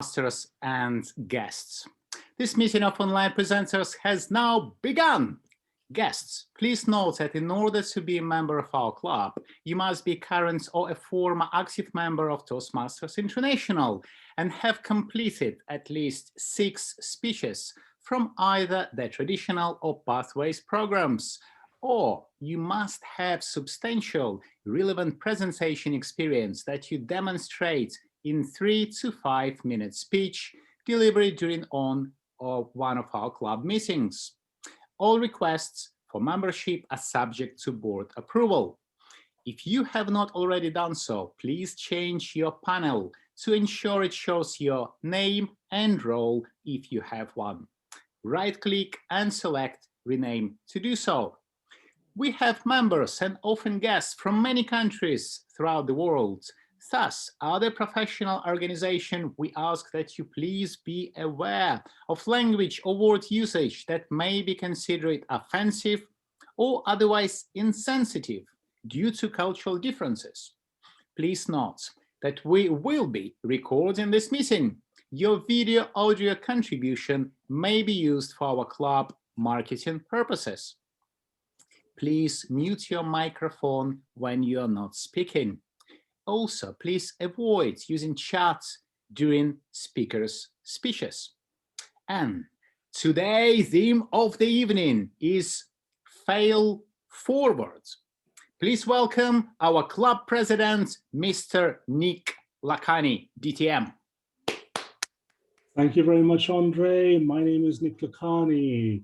Toastmasters and guests. This meeting of online presenters has now begun. Guests, please note that in order to be a member of our club, you must be current or a former active member of Toastmasters International and have completed at least 6 speeches from either the traditional or pathways programs, or you must have substantial, relevant presentation experience that you demonstrate in 3 to 5 minute speech delivery during one of our club meetings. All requests for membership are subject to board approval. If you have not already done so, please change your panel to ensure it shows your name and role if you have one. Right-click and select Rename to do so. We have members and often guests from many countries throughout the world. Thus, other professional organizations, we ask that you please be aware of language or word usage that may be considered offensive or otherwise insensitive due to cultural differences. Please note that we will be recording this meeting. Your video audio contribution may be used for our club marketing purposes. Please mute your microphone when you are not speaking. Also, please avoid using chat during speakers' speeches. And today's theme of the evening is Fail Forward. Please welcome our club president, Mr. Nick Lacani, DTM. Thank you very much, Andriy. My name is Nick Lacani.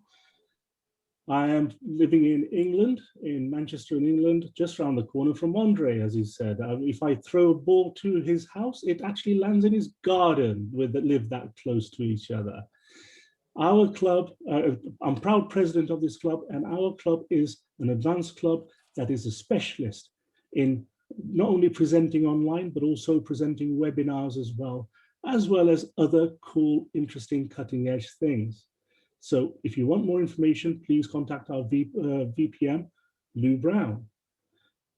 I am living in England, in Manchester in England, just around the corner from Andriy, as he said. If I throw a ball to his house, it actually lands in his garden that live that close to each other. Our club, I'm proud president of this club, and our club is an advanced club that is a specialist in not only presenting online, but also presenting webinars as well as other cool, interesting, cutting edge things. So if you want more information, please contact our VPM, Lou Brown.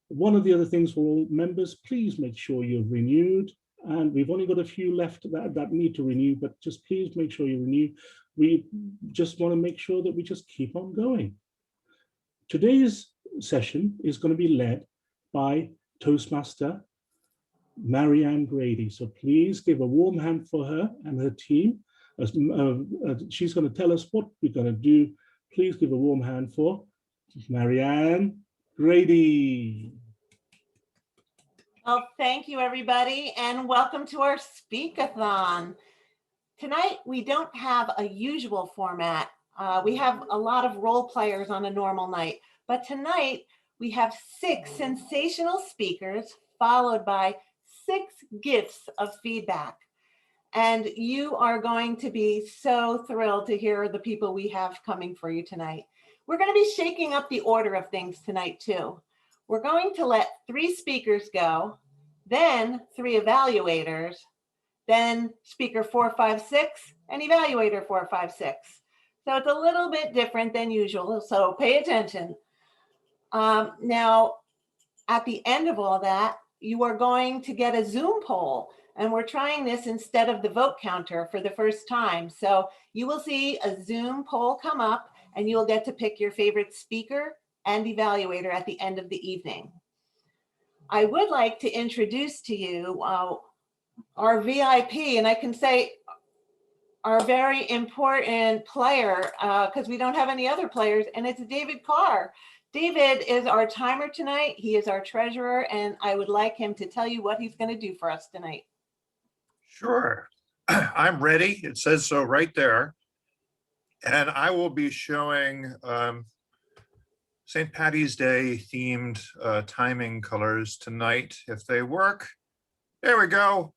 One of the other things for all members, please make sure you're renewed. And we've only got a few left that need to renew, but just please make sure you renew. We just want to make sure that we just keep on going. Today's session is going to be led by Toastmaster Marianne Grady. So please give a warm hand for her and her team. She's going to tell us what we're going to do. Please give a warm hand for Marianne Grady. Well, thank you, everybody, and welcome to our Speakathon. Tonight, we don't have a usual format. We have a lot of role players on a normal night, but tonight we have 6 sensational speakers followed by 6 gifts of feedback. And you are going to be so thrilled to hear the people we have coming for you tonight. We're going to be shaking up the order of things tonight, too. We're going to let 3 speakers go, then 3 evaluators, then speaker 4, 5, 6, and evaluator 4, 5, 6. So it's a little bit different than usual, so pay attention. Now, at the end of all that, you are going to get a Zoom poll. And we're trying this instead of the vote counter for the first time. So you will see a Zoom poll come up and you'll get to pick your favorite speaker and evaluator at the end of the evening. I would like to introduce to you our VIP, and I can say our very important player because we don't have any other players, and it's David Carr. David is our timer tonight. He is our treasurer, and I would like him to tell you what he's going to do for us tonight. Sure, I'm ready. It says so right there. And I will be showing St. Paddy's Day themed timing colors tonight, if they work. There we go.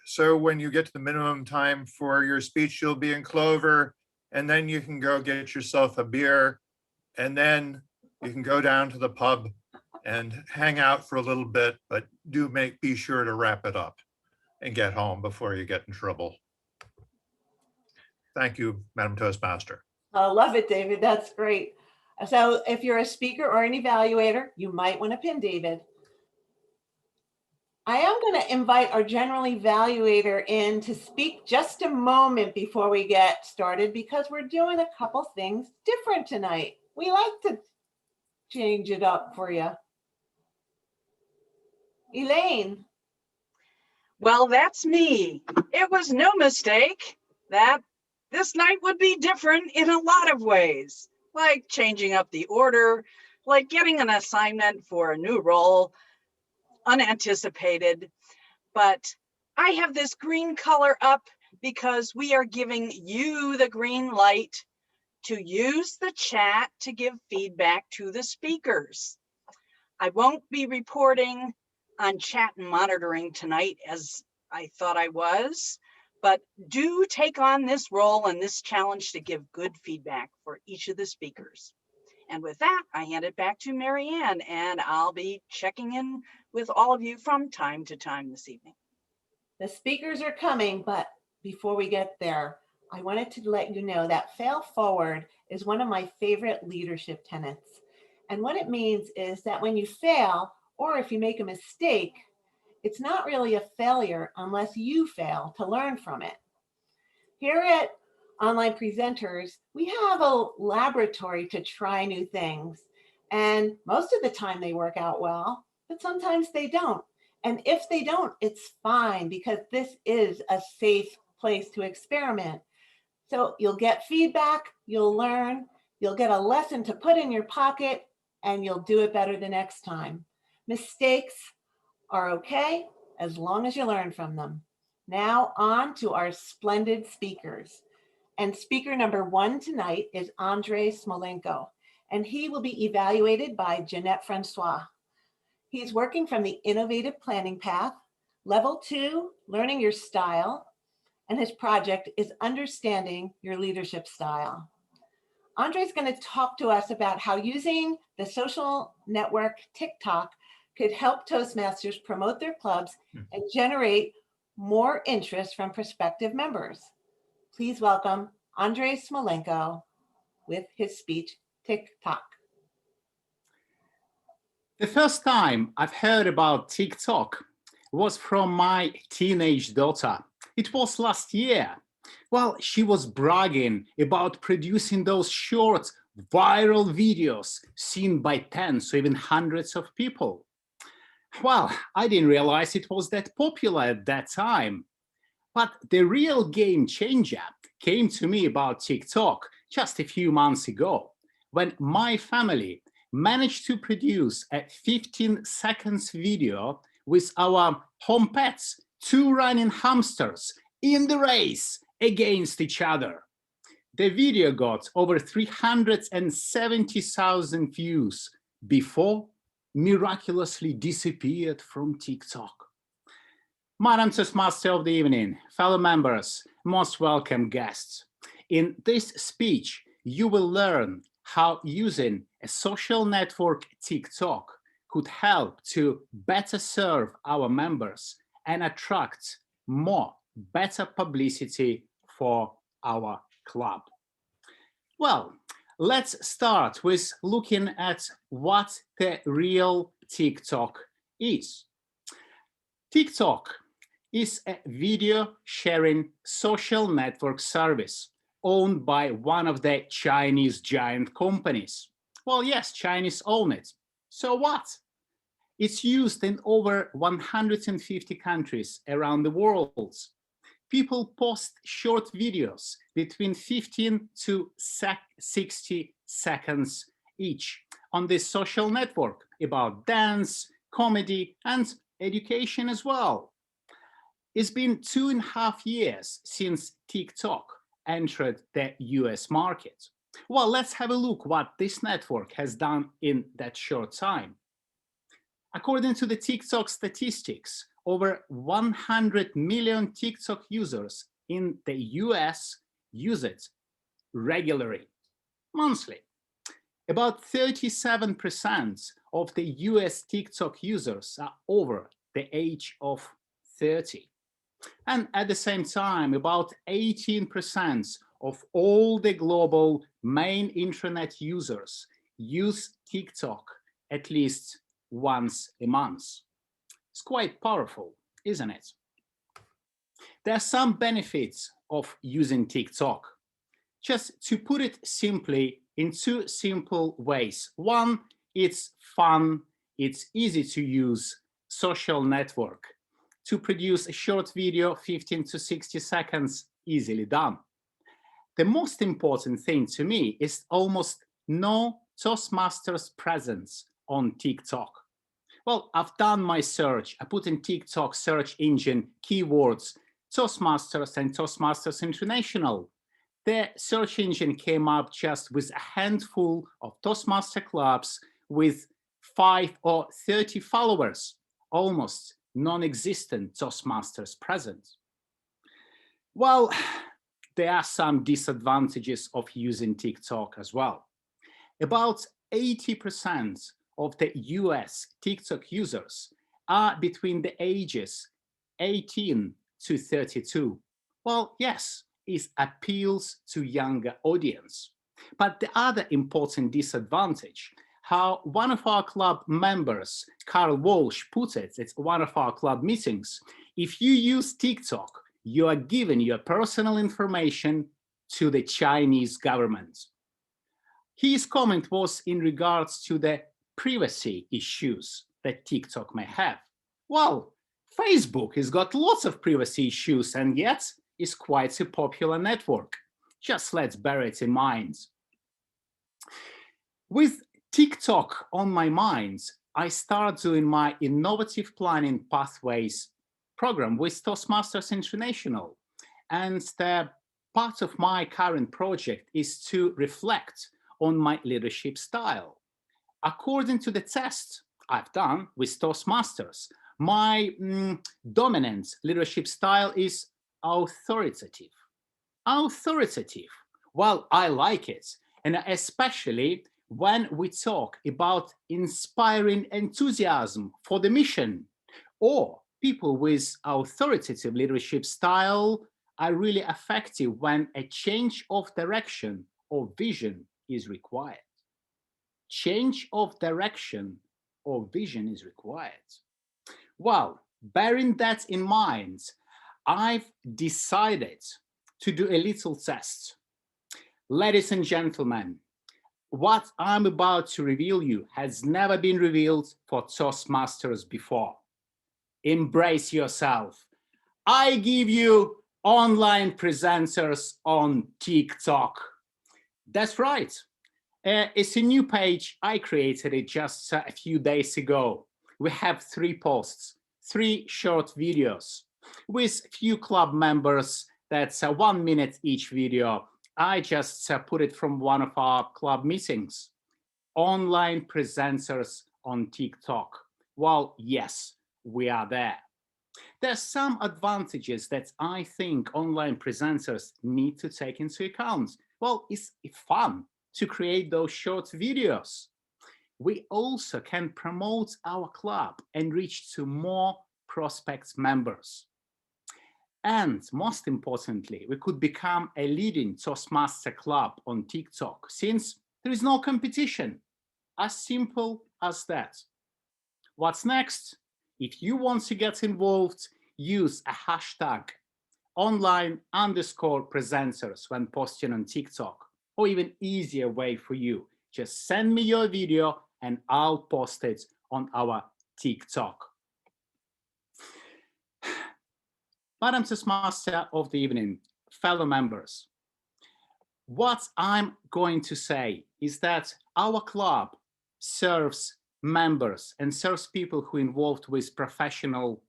So when you get to the minimum time for your speech, you'll be in clover, and then you can go get yourself a beer, and then you can go down to the pub and hang out for a little bit, but be sure to wrap it up and get home before you get in trouble. Thank you, Madam Toastmaster. I love it, David. That's great. So if you're a speaker or an evaluator, you might want to pin David. I am going to invite our general evaluator in to speak just a moment before we get started because we're doing a couple things different tonight. We like to change it up for you. Elaine. Well, that's me. It was no mistake that this night would be different in a lot of ways, like changing up the order, like getting an assignment for a new role, unanticipated. But I have this green color up because we are giving you the green light to use the chat to give feedback to the speakers. I won't be reporting on chat and monitoring tonight as I thought I was, but do take on this role and this challenge to give good feedback for each of the speakers. And with that, I hand it back to Mary Ann, and I'll be checking in with all of you from time to time this evening. The speakers are coming, but before we get there, I wanted to let you know that fail forward is one of my favorite leadership tenets. And what it means is that when you fail, or if you make a mistake, it's not really a failure unless you fail to learn from it. Here at Online Presenters, we have a laboratory to try new things. And most of the time they work out well, but sometimes they don't. And if they don't, it's fine because this is a safe place to experiment. So you'll get feedback, you'll learn, you'll get a lesson to put in your pocket, and you'll do it better the next time. Mistakes are okay as long as you learn from them. Now on to our splendid speakers. And speaker number 1 tonight is Andriy Smolenko, and he will be evaluated by Jeanette Francois. He's working from the Innovative Planning Path, Level 2, Learning Your Style, and his project is Understanding Your Leadership Style. Andriy's going to talk to us about how using the social network TikTok could help Toastmasters promote their clubs and generate more interest from prospective members. Please welcome Andriy Smolenko with his speech, TikTok. The first time I've heard about TikTok was from my teenage daughter. It was last year. Well, she was bragging about producing those short, viral videos seen by tens or even hundreds of people. Well, I didn't realize it was that popular at that time. But the real game changer came to me about TikTok just a few months ago, when my family managed to produce a 15 seconds video with our home pets, 2 running hamsters in the race against each other. The video got over 370,000 views before miraculously disappeared from TikTok. Madam Toastmaster of the evening, fellow members, most welcome guests. In this speech, you will learn how using a social network TikTok could help to better serve our members and attract more better publicity for our club. Well, let's start with looking at what the real TikTok is. TikTok is a video sharing social network service owned by one of the Chinese giant companies. Well, yes, Chinese own it. So what? It's used in over 150 countries around the world. People post short videos between 15 to 60 seconds each on this social network about dance, comedy, and education as well. It's been 2.5 years since TikTok entered the US market. Well, let's have a look what this network has done in that short time. According to the TikTok statistics, over 100 million TikTok users in the US use it regularly, monthly. About 37% of the US TikTok users are over the age of 30. And at the same time, about 18% of all the global main internet users use TikTok at least once a month. It's quite powerful, isn't it? There are some benefits of using TikTok. Just to put it simply, in two simple ways. One, it's fun, it's easy to use social network. To produce a short video, 15 to 60 seconds, easily done. The most important thing to me is almost no Toastmasters presence on TikTok. Well, I've done my search. I put in TikTok search engine keywords, Toastmasters and Toastmasters International. The search engine came up just with a handful of Toastmaster clubs with 5 or 30 followers, almost non-existent Toastmasters present. Well, there are some disadvantages of using TikTok as well. About 80% of the US TikTok users are between the ages 18 to 32. Well, yes, it appeals to younger audience. But the other important disadvantage, how one of our club members, Carl Walsh, put it at one of our club meetings, if you use TikTok, you are giving your personal information to the Chinese government. His comment was in regards to the privacy issues that TikTok may have. Well, Facebook has got lots of privacy issues and yet is quite a popular network. Just let's bear it in mind. With TikTok on my mind, I started doing my innovative planning pathways program with Toastmasters International. And the part of my current project is to reflect on my leadership style. According to the test I've done with Toastmasters, my dominant leadership style is authoritative. Authoritative. Well, I like it. And especially when we talk about inspiring enthusiasm for the mission, or people with authoritative leadership style are really effective when a change of direction or vision is required. Change of direction or vision is required. Well, bearing that in mind, I've decided to do a little test. Ladies and gentlemen, what I'm about to reveal you has never been revealed for Toastmasters before. Embrace yourself. I give you online presenters on TikTok. That's right. It's a new page. I created it just a few days ago. We have 3 posts, 3 short videos with few club members. That's 1 minute each video. I just put it from one of our club meetings. Online presenters on TikTok. Well, yes, we are there. There's some advantages that I think online presenters need to take into account. Well, it's fun to create those short videos. We also can promote our club and reach to more prospects members. And most importantly, we could become a leading Toastmaster club on TikTok since there is no competition. As simple as that. What's next? If you want to get involved, use a hashtag online_presenters when posting on TikTok, or even easier way for you. Just send me your video and I'll post it on our TikTok. Madam Toastmaster of the evening, fellow members, what I'm going to say is that our club serves members and serves people who are involved with professional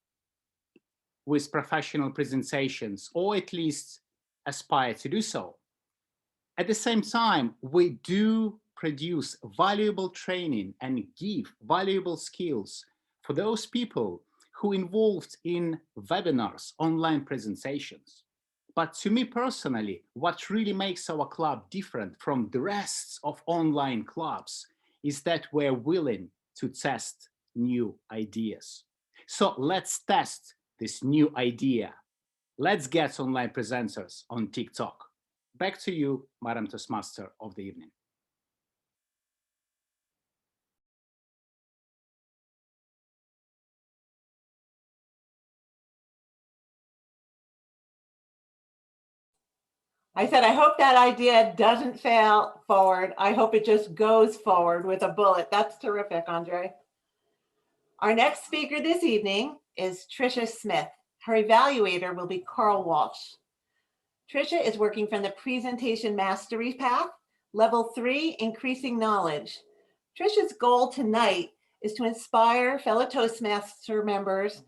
presentations, or at least aspire to do so. At the same time, we do produce valuable training and give valuable skills for those people who are involved in webinars, online presentations. But to me personally, what really makes our club different from the rest of online clubs is that we're willing to test new ideas. So let's test this new idea. Let's get online presenters on TikTok. Back to you, Madam Toastmaster of the evening. I said, I hope that idea doesn't fail forward. I hope it just goes forward with a bullet. That's terrific, Andriy. Our next speaker this evening is Tricia Smith. Her evaluator will be Carl Walsh. Tricia is working from the Presentation Mastery Path, Level 3, Increasing Knowledge. Tricia's goal tonight is to inspire fellow Toastmaster members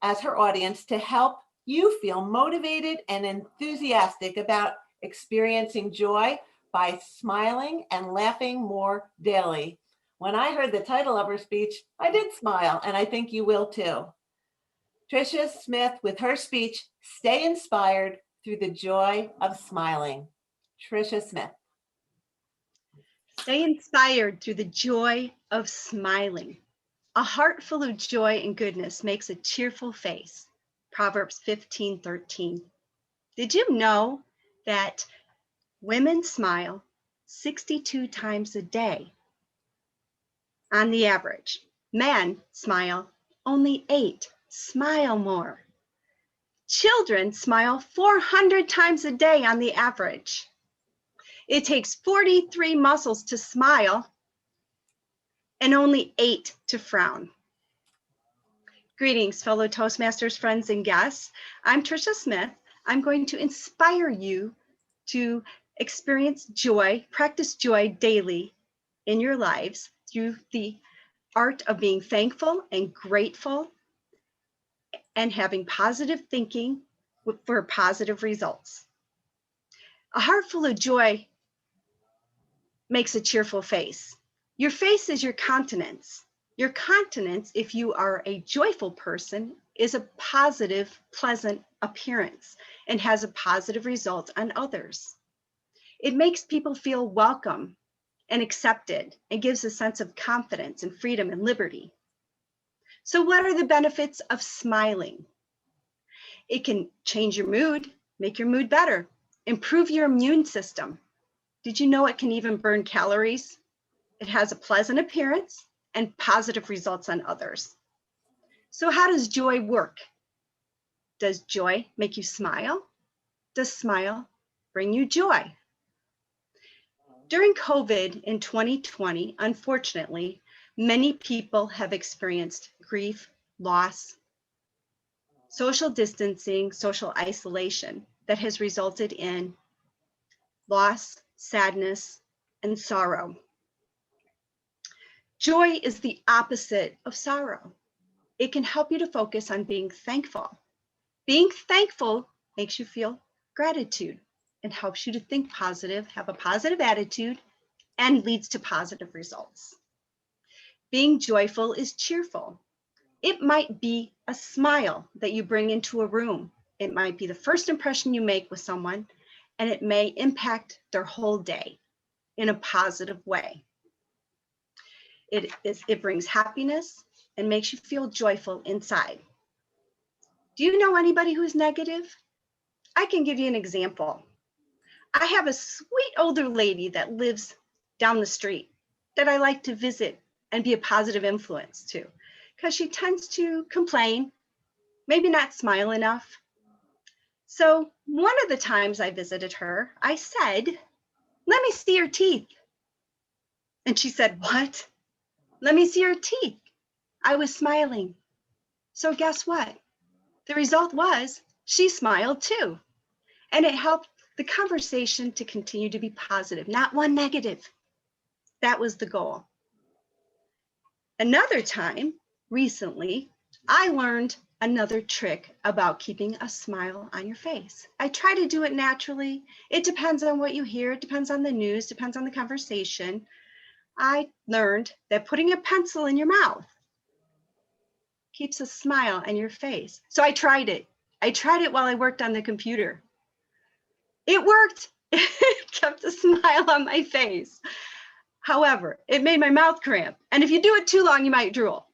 as her audience to help you feel motivated and enthusiastic about experiencing joy by smiling and laughing more daily. When I heard the title of her speech, I did smile, and I think you will too. Tricia Smith with her speech, Stay Inspired Through the Joy of Smiling. Tricia Smith. Stay inspired through the joy of smiling. A heart full of joy and goodness makes a cheerful face. Proverbs 15:13. Did you know that women smile 62 times a day on the average? Men smile only 8. Smile more. Children smile 400 times a day on the average. It takes 43 muscles to smile and only 8 to frown. Greetings, fellow Toastmasters, friends, and guests. I'm Tricia Smith. I'm going to inspire you to experience joy, practice joy daily in your lives through the art of being thankful and grateful and having positive thinking for positive results. A heart full of joy makes a cheerful face. Your face is your countenance. Your countenance, if you are a joyful person, is a positive, pleasant appearance and has a positive result on others. It makes people feel welcome and accepted and gives a sense of confidence and freedom and liberty. So what are the benefits of smiling? It can change your mood, make your mood better, improve your immune system. Did you know it can even burn calories? It has a pleasant appearance and positive results on others. So how does joy work? Does joy make you smile? Does smile bring you joy? During COVID in 2020, unfortunately, many people have experienced grief, loss, social distancing, social isolation that has resulted in loss, sadness, and sorrow. Joy is the opposite of sorrow. It can help you to focus on being thankful. Being thankful makes you feel gratitude and helps you to think positive, have a positive attitude, and leads to positive results. Being joyful is cheerful. It might be a smile that you bring into a room. It might be the first impression you make with someone, and it may impact their whole day in a positive way. It brings happiness and makes you feel joyful inside. Do you know anybody who's negative? I can give you an example. I have a sweet older lady that lives down the street that I like to visit and be a positive influence to, because she tends to complain, maybe not smile enough. So one of the times I visited her, I said, "Let me see your teeth." And she said, "What? Let me see your teeth." I was smiling. So guess what? The result was she smiled too. And it helped the conversation to continue to be positive, not one negative. That was the goal. Another time, recently, I learned another trick about keeping a smile on your face. I try to do it naturally. It depends on what you hear. It depends on the news, depends on the conversation. I learned that putting a pencil in your mouth keeps a smile on your face. So I tried it. I tried it while I worked on the computer. It worked. It kept a smile on my face. However, it made my mouth cramp. And if you do it too long, you might drool.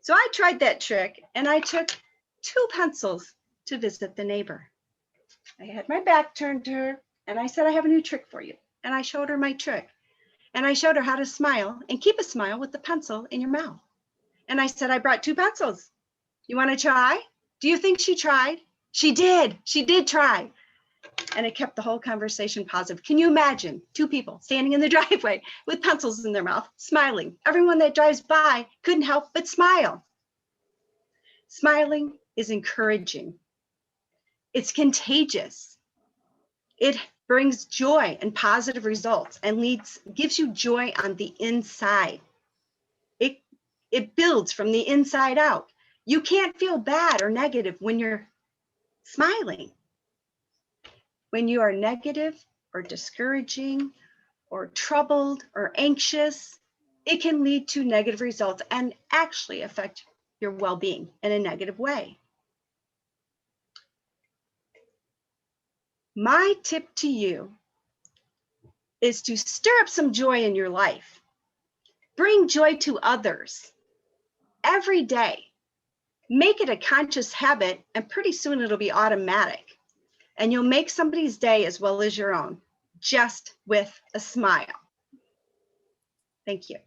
So I tried that trick and I took 2 pencils to visit the neighbor. I had my back turned to her and I said, "I have a new trick for you." And I showed her my trick. And I showed her how to smile and keep a smile with the pencil in your mouth. And I said, "I brought 2 pencils. You want to try?" Do you think she tried? She did. She did try. And it kept the whole conversation positive. Can you imagine two people standing in the driveway with pencils in their mouth, smiling? Everyone that drives by couldn't help but smile. Smiling is encouraging. It's contagious. It brings joy and positive results and gives you joy on the inside. It builds from the inside out. You can't feel bad or negative when you're smiling. When you are negative or discouraging or troubled or anxious, it can lead to negative results and actually affect your well-being in a negative way. My tip to you is to stir up some joy in your life. Bring joy to others every day. Make it a conscious habit, and pretty soon it'll be automatic. And you'll make somebody's day as well as your own, just with a smile. Thank you.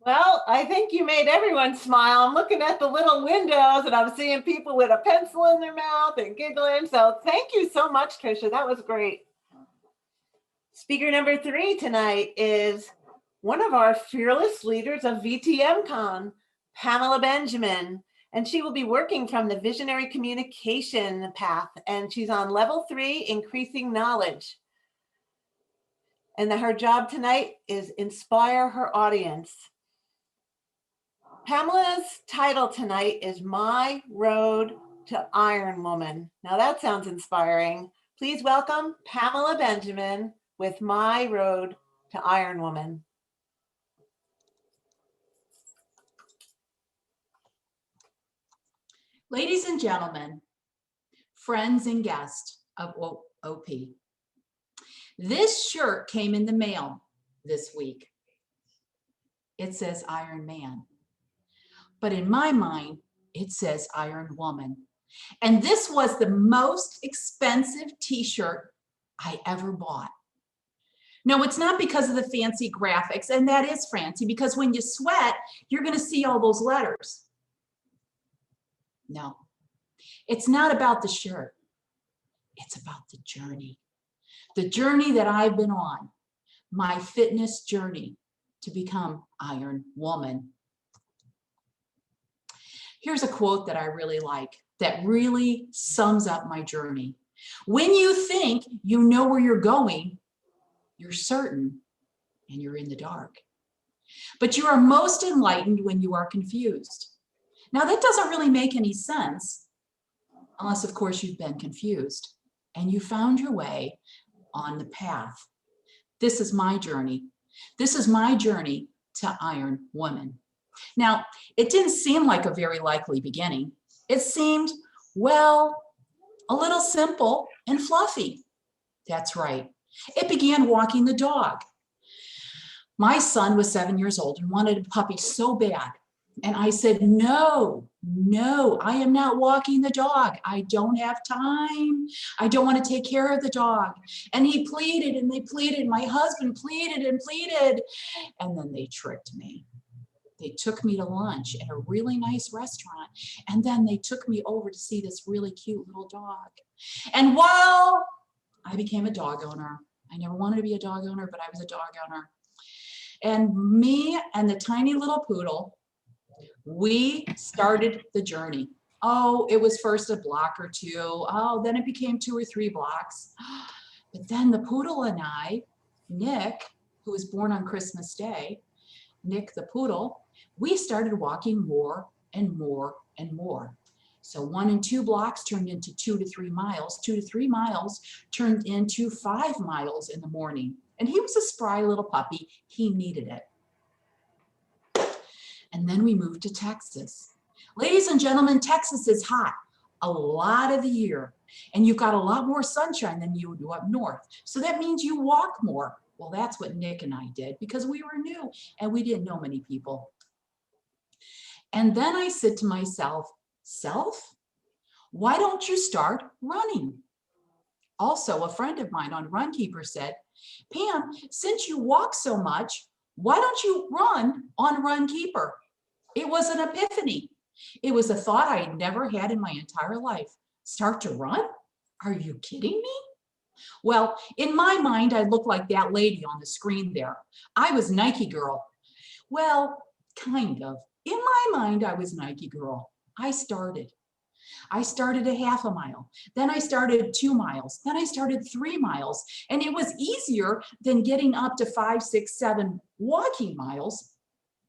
Well, I think you made everyone smile. I'm looking at the little windows and I'm seeing people with a pencil in their mouth and giggling. So thank you so much, Tricia. That was great. Speaker number 3 tonight is one of our fearless leaders of VTMCon, Pamela Benjamin. And she will be working from the visionary communication path. And she's on level 3, increasing knowledge. And her job tonight is inspire her audience. Pamela's title tonight is My Road to IronWoman. Now that sounds inspiring. Please welcome Pamela Benjamin with My Road to IronWoman. Ladies and gentlemen, friends and guests of OP, this shirt came in the mail this week. It says Iron Man, but in my mind, it says Iron Woman. And this was the most expensive t-shirt I ever bought. No, it's not because of the fancy graphics, and that is fancy because when you sweat, you're gonna see all those letters. No, it's not about the shirt. It's about the journey that I've been on, my fitness journey to become Iron Woman. Here's a quote that I really like that really sums up my journey. When you think you know where you're going, you're certain and you're in the dark. But you are most enlightened when you are confused. Now that doesn't really make any sense unless of course you've been confused and you found your way on the path. This is my journey. This is my journey to Iron Woman. Now, it didn't seem like a very likely beginning. It seemed, well, a little simple and fluffy. That's right. It began walking the dog. My son was 7 years old and wanted a puppy so bad. And I said, no, I am not walking the dog. I don't have time. I don't want to take care of the dog. And he pleaded and they pleaded. My husband pleaded and pleaded. And then they tricked me. They took me to lunch at a really nice restaurant. And then they took me over to see this really cute little dog. And while I became a dog owner, I never wanted to be a dog owner, but I was a dog owner. And me and the tiny little poodle, we started the journey. Oh, it was first a block or two. Oh, then it became 2 or 3 blocks. But then the poodle and I, Nick, who was born on Christmas Day, Nick the poodle, we started walking more and more and more. So 1 and 2 blocks turned into 2 to 3 miles. 2 to 3 miles turned into 5 miles in the morning. And he was a spry little puppy. He needed it. And then we moved to Texas. Ladies and gentlemen, Texas is hot a lot of the year, and you've got a lot more sunshine than you do up north. So that means you walk more. Well, that's what Nick and I did because we were new and we didn't know many people. And then I said to myself, self, why don't you start running? Also, a friend of mine on Runkeeper said, Pam, since you walk so much, why don't you run on Runkeeper? It was an epiphany. It was a thought I had never had in my entire life. Start to run? Are you kidding me? Well, in my mind, I looked like that lady on the screen there. I was Nike girl. Well, kind of. In my mind, I was Nike girl. I started a half a mile. Then I started 2 miles. Then I started 3 miles. And it was easier than getting up to 5, 6, 7 walking miles.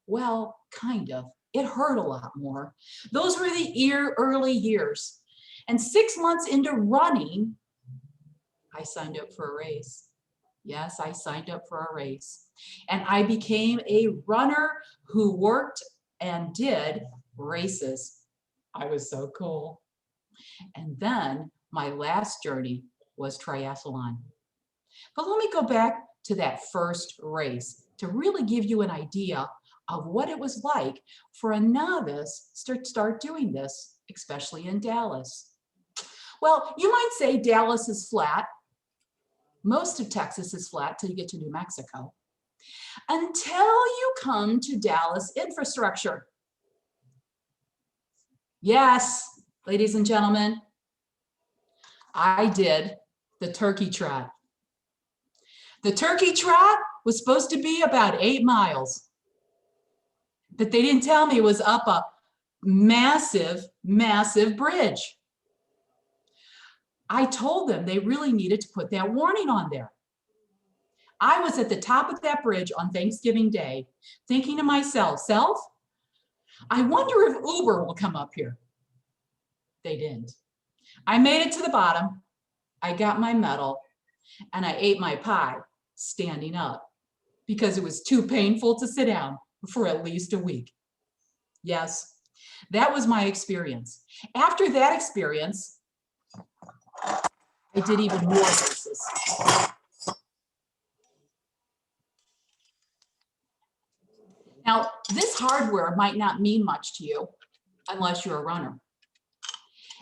Well, kind of. It hurt a lot more. Those were the early years. And 6 months into running, I signed up for a race. Yes, I signed up for a race. And I became a runner who worked and did races. I was so cool. And then my last journey was triathlon. But let me go back to that first race to really give you an idea of what it was like for a novice to start doing this, especially in Dallas. Well, you might say Dallas is flat. Most of Texas is flat till you get to New Mexico. Until you come to Dallas infrastructure. Yes, ladies and gentlemen, I did the turkey trot. The turkey trot was supposed to be about 8 miles, but they didn't tell me it was up a massive, massive bridge. I told them they really needed to put that warning on there. I was at the top of that bridge on Thanksgiving Day, thinking to myself, I wonder if Uber will come up here. They didn't. I made it to the bottom. I got my medal and I ate my pie standing up because it was too painful to sit down for at least a week. Yes, that was my experience. After that experience, I did even more races. Now, this hardware might not mean much to you unless you're a runner.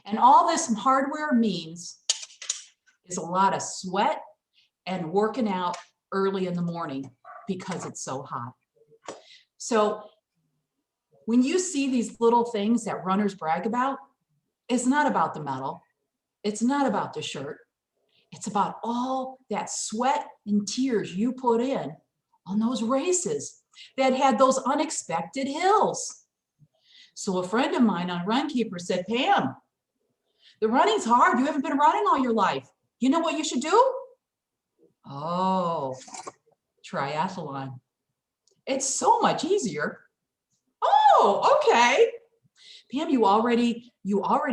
And all this hardware means is a lot of sweat and working out early in the morning because it's so hot. So when you see these little things that runners brag about, it's not about the medal. It's not about the shirt. It's about all that sweat and tears you put in on those races that had those unexpected hills. So a friend of mine on Runkeeper said, Pam, the running's hard. You haven't been running all your life. You know what you should do? Oh, triathlon. It's so much easier. Oh, okay. Pam, you already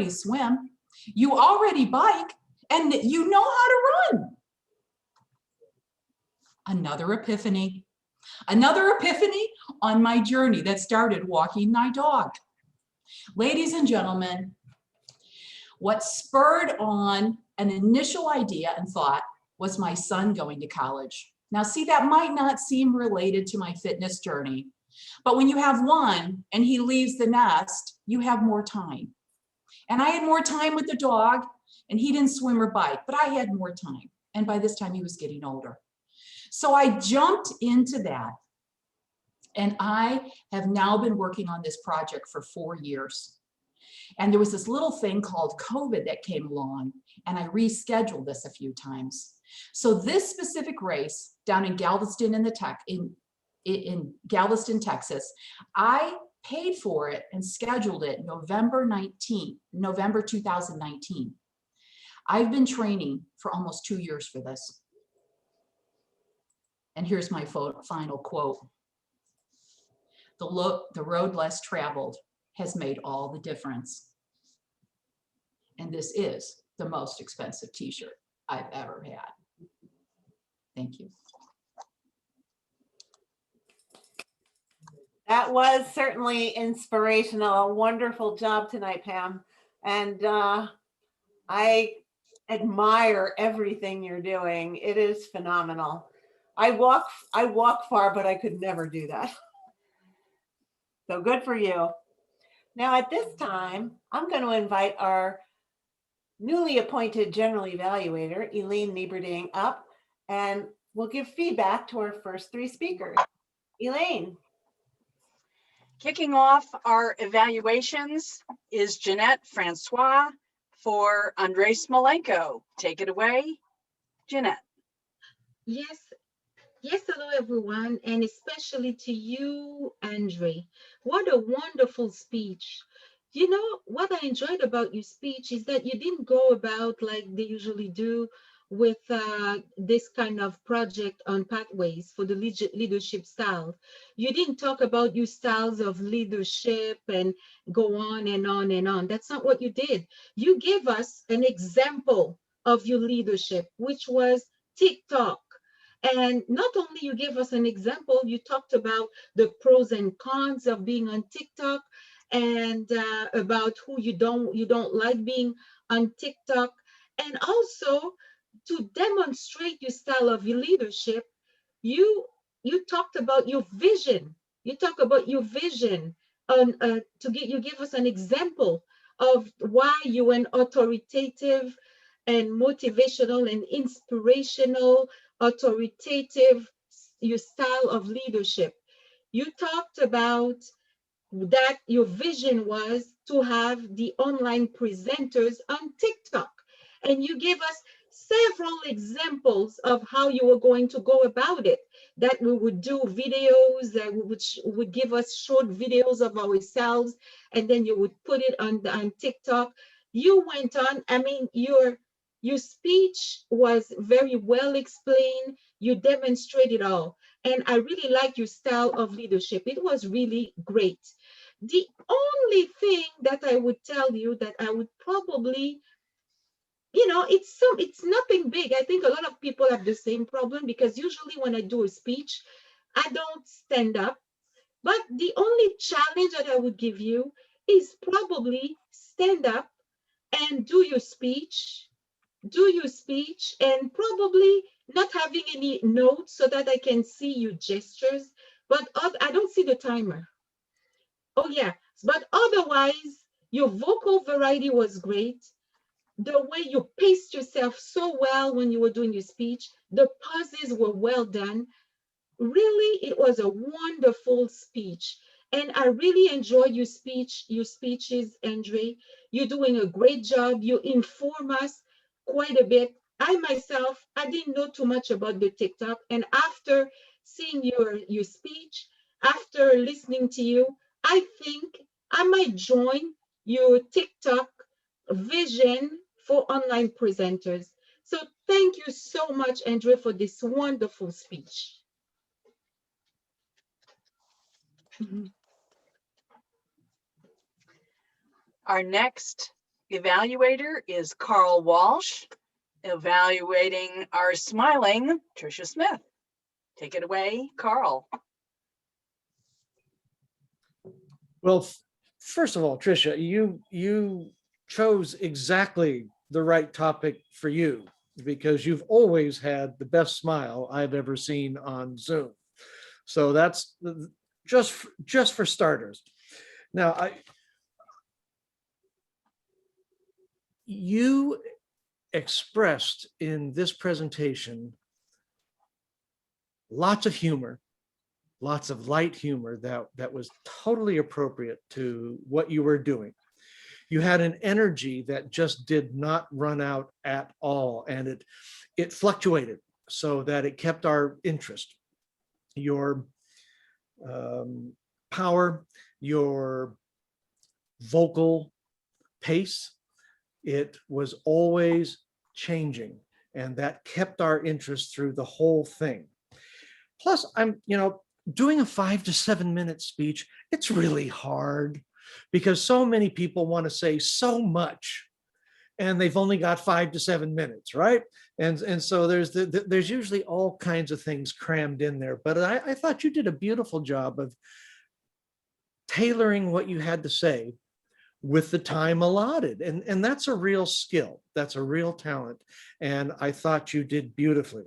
swim. You already bike, and you know how to run. Another epiphany on my journey that started walking my dog. Ladies and gentlemen, what spurred on an initial idea and thought was my son going to college. Now, see, that might not seem related to my fitness journey, but when you have one and he leaves the nest, you have more time. And I had more time with the dog, and he didn't swim or bike, but I had more time. And by this time, he was getting older. So I jumped into that. And I have now been working on this project for 4 years. And there was this little thing called COVID that came along, and I rescheduled this a few times. So this specific race down in Galveston in Galveston, Texas, I paid for it and scheduled it November 2019. I've been training for almost 2 years for this. And here's my final quote. The road less traveled has made all the difference. And this is the most expensive t-shirt I've ever had. Thank you. That was certainly inspirational. A wonderful job tonight, Pam. And I admire everything you're doing. It is phenomenal. I walk far, but I could never do that. So good for you. Now at this time, I'm going to invite our newly appointed general evaluator, Elaine Nieberding, up, and we'll give feedback to our first 3 speakers. Elaine. Kicking off our evaluations is Jeanette Francois for Andriy Smolenko. Take it away, Jeanette. Yes, yes, hello everyone, and especially to you, Andriy. What a wonderful speech. You know, what I enjoyed about your speech is that you didn't go about like they usually do with this kind of project on pathways for the leadership style. You didn't talk about your styles of leadership and go on and on and on. That's not what you did. You gave us an example of your leadership, which was TikTok. And not only you gave us an example, you talked about the pros and cons of being on TikTok and about who you don't like being on TikTok. And also to demonstrate your style of your leadership, you talked about your vision. You talk about your vision on you give us an example of why you're an authoritative and motivational and inspirational, authoritative, your style of leadership. You talked about that your vision was to have the online presenters on TikTok. And you gave us several examples of how you were going to go about it, that we would do videos that would give us short videos of ourselves, and then you would put it on TikTok. You went on, I mean, your speech was very well explained. You demonstrated all. And I really like your style of leadership. It was really great. The only thing that I would tell you that I would probably, you know, it's nothing big. I think a lot of people have the same problem because usually when I do a speech, I don't stand up. But the only challenge that I would give you is probably stand up and do your speech and probably not having any notes so that I can see your gestures, but I don't see the timer. Oh yeah, but otherwise, your vocal variety was great. The way you paced yourself so well when you were doing your speech, the pauses were well done. Really, it was a wonderful speech. And I really enjoy your speeches, Andriy. You're doing a great job. You inform us quite a bit. I myself, I didn't know too much about the TikTok. And after seeing your speech, after listening to you, I think I might join your TikTok vision for online presenters. So thank you so much, Andriy, for this wonderful speech. Our next evaluator is Carl Walsh, evaluating our smiling Tricia Smith. Take it away, Carl. Well, first of all, Tricia, you chose exactly the right topic for you because you've always had the best smile I've ever seen on Zoom. So that's just for starters. Now, you expressed in this presentation lots of humor, lots of light humor that was totally appropriate to what you were doing. You had an energy that just did not run out at all, and it fluctuated so that it kept our interest. Your power, your vocal pace, it was always changing, and that kept our interest through the whole thing. Plus, doing a 5 to 7 minute speech, it's really hard because so many people want to say so much and they've only got 5 to 7 minutes, right? And so there's usually all kinds of things crammed in there. But I thought you did a beautiful job of tailoring what you had to say with the time allotted. And that's a real skill. That's a real talent. And I thought you did beautifully.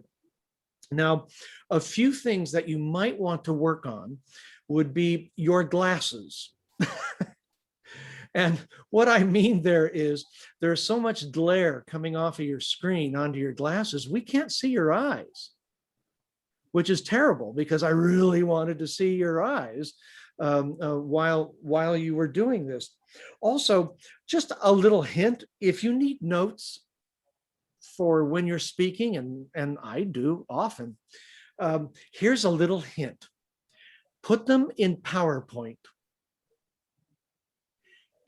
Now, a few things that you might want to work on would be your glasses. And what I mean there is there's so much glare coming off of your screen onto your glasses, we can't see your eyes, which is terrible because I really wanted to see your eyes while you were doing this. Also, just a little hint, if you need notes for when you're speaking, and I do often, here's a little hint. Put them in PowerPoint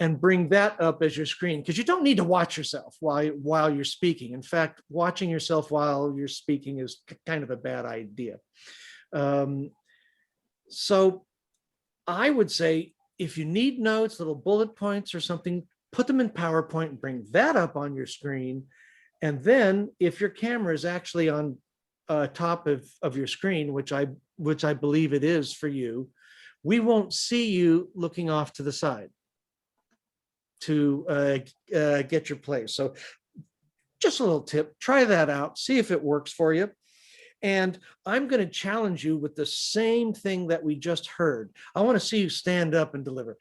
and bring that up as your screen, because you don't need to watch yourself while you're speaking. In fact, watching yourself while you're speaking is kind of a bad idea. So I would say, if you need notes, little bullet points or something, put them in PowerPoint and bring that up on your screen. And then if your camera is actually on top of your screen, which I believe it is for you, we won't see you looking off to the side to get your place. So just a little tip, try that out, see if it works for you. And I'm going to challenge you with the same thing that we just heard. I want to see you stand up and deliver.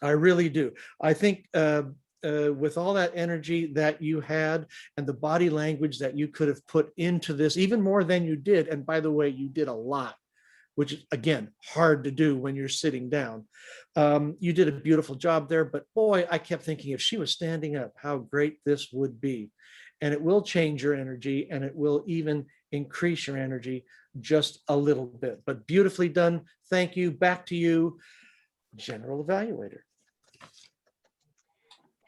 I really do. I think with all that energy that you had and the body language that you could have put into this, even more than you did, and by the way, you did a lot, which is, again, hard to do when you're sitting down. You did a beautiful job there, but boy, I kept thinking if she was standing up, how great this would be. And it will change your energy, and it will even increase your energy just a little bit. But beautifully done. Thank you. Back to you, General Evaluator.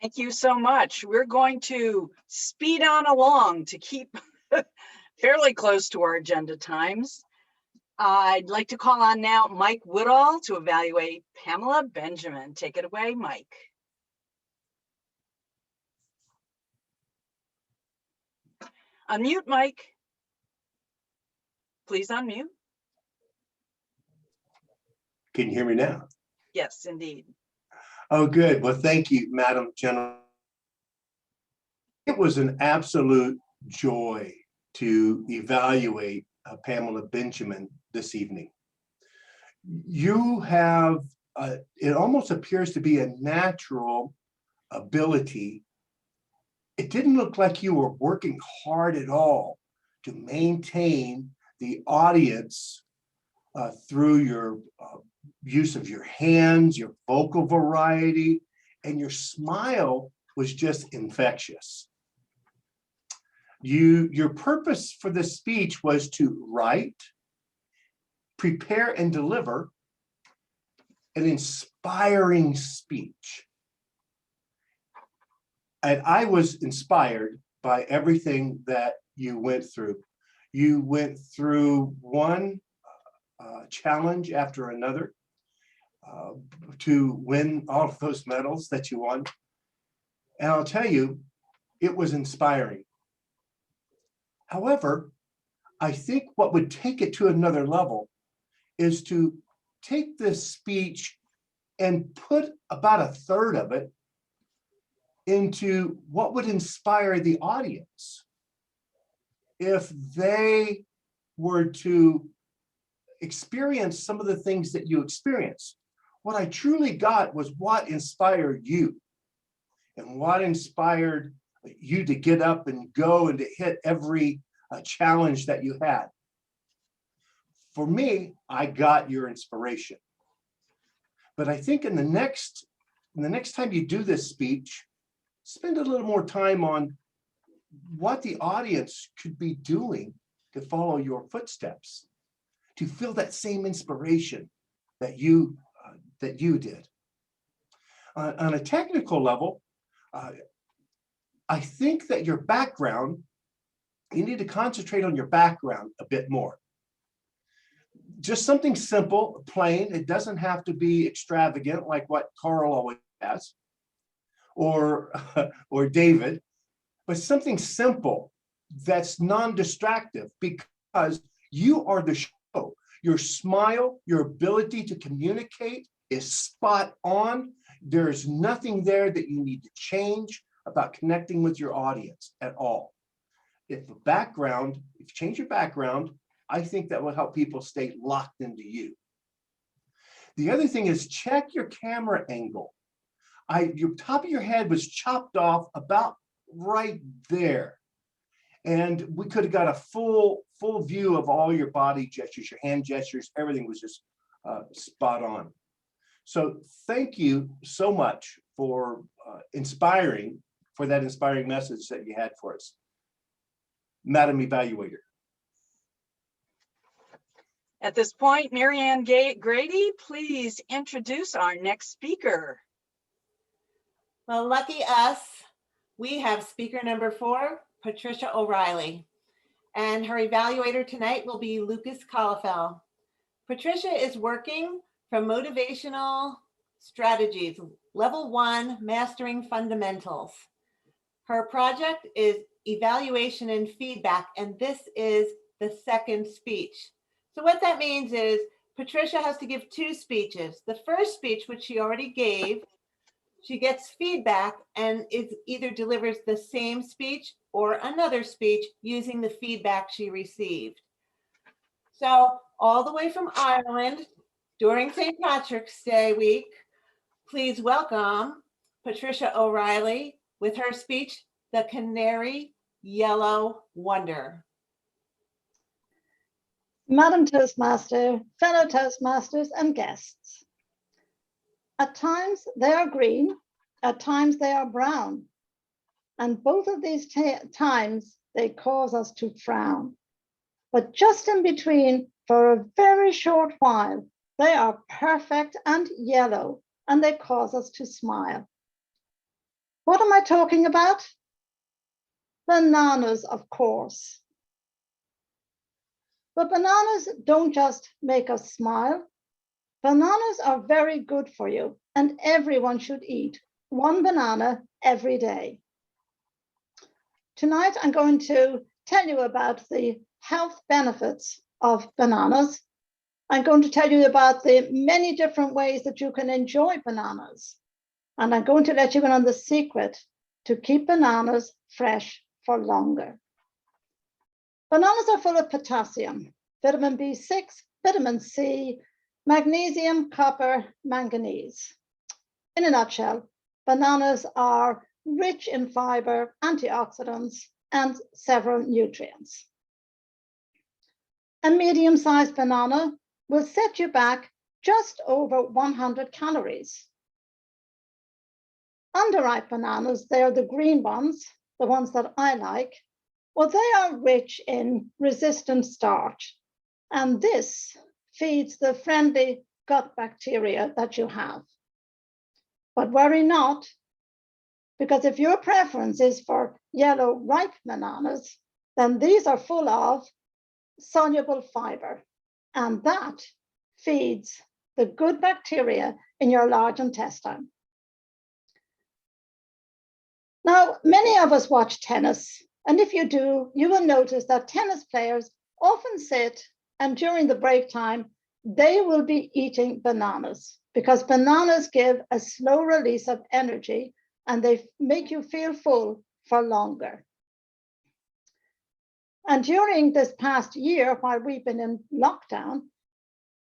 Thank you so much. We're going to speed on along to keep fairly close to our agenda times. I'd like to call on now Mike Woodall to evaluate Pamela Benjamin. Take it away, Mike. Unmute, Mike. Please unmute. Can you hear me now? Yes, indeed. Oh, good. Well, thank you, Madam General. It was an absolute joy to evaluate Pamela Benjamin this evening. You have, it almost appears to be a natural ability. It didn't look like you were working hard at all to maintain the audience through your use of your hands, your vocal variety, and your smile was just infectious. Your purpose for this speech was to write, prepare, and deliver an inspiring speech. And I was inspired by everything that you went through. You went through one challenge after another to win all of those medals that you won. And I'll tell you, it was inspiring. However, I think what would take it to another level is to take this speech and put about a third of it into what would inspire the audience if they were to experience some of the things that you experienced. What I truly got was what inspired you and what inspired you to get up and go and to hit every challenge that you had. For me, I got your inspiration. But I think in the next time you do this speech, spend a little more time on what the audience could be doing to follow your footsteps, to feel that same inspiration that you did. On a technical level, I think that your background, you need to concentrate on your background a bit more. Just something simple, plain. It doesn't have to be extravagant like what Carl always has, or David, but something simple that's non-distractive, because you are the show. Your smile, your ability to communicate is spot on. There's nothing there that you need to change about connecting with your audience at all. If you change your background, I think that will help people stay locked into you. The other thing is check your camera angle. Your top of your head was chopped off about right there. And we could have got a full view of all your body gestures, your hand gestures, everything was just spot on. So thank you so much for for that inspiring message that you had for us. Madam Evaluator. At this point, Marianne Grady, please introduce our next speaker. Well, lucky us, we have speaker number 4, Patricia O'Reilly, and her evaluator tonight will be Lucas Collifell. Patricia is working from Motivational Strategies, Level 1, Mastering Fundamentals. Her project is Evaluation and Feedback, and this is the second speech. So what that means is Patricia has to give 2 speeches. The first speech, which she already gave, she gets feedback and it either delivers the same speech or another speech using the feedback she received. So all the way from Ireland during St. Patrick's Day week, please welcome Patricia O'Reilly with her speech, The Canary Yellow Wonder. Madam Toastmaster, fellow Toastmasters and guests. At times they are green, at times they are brown. And both of these times they cause us to frown. But just in between, for a very short while, they are perfect and yellow, and they cause us to smile. What am I talking about? Bananas, of course. But bananas don't just make us smile. Bananas are very good for you, and everyone should eat 1 banana every day. Tonight, I'm going to tell you about the health benefits of bananas. I'm going to tell you about the many different ways that you can enjoy bananas. And I'm going to let you in on the secret to keep bananas fresh for longer. Bananas are full of potassium, vitamin B6, vitamin C, magnesium, copper, manganese. In a nutshell, bananas are rich in fiber, antioxidants, and several nutrients. A medium-sized banana will set you back just over 100 calories. Underripe bananas, they are the green ones, the ones that I like. Well, they are rich in resistant starch, and this feeds the friendly gut bacteria that you have. But worry not, because if your preference is for yellow ripe bananas, then these are full of soluble fiber, and that feeds the good bacteria in your large intestine. Now, many of us watch tennis, and if you do, you will notice that tennis players often sit, and during the break time, they will be eating bananas because bananas give a slow release of energy and they make you feel full for longer. And during this past year, while we've been in lockdown,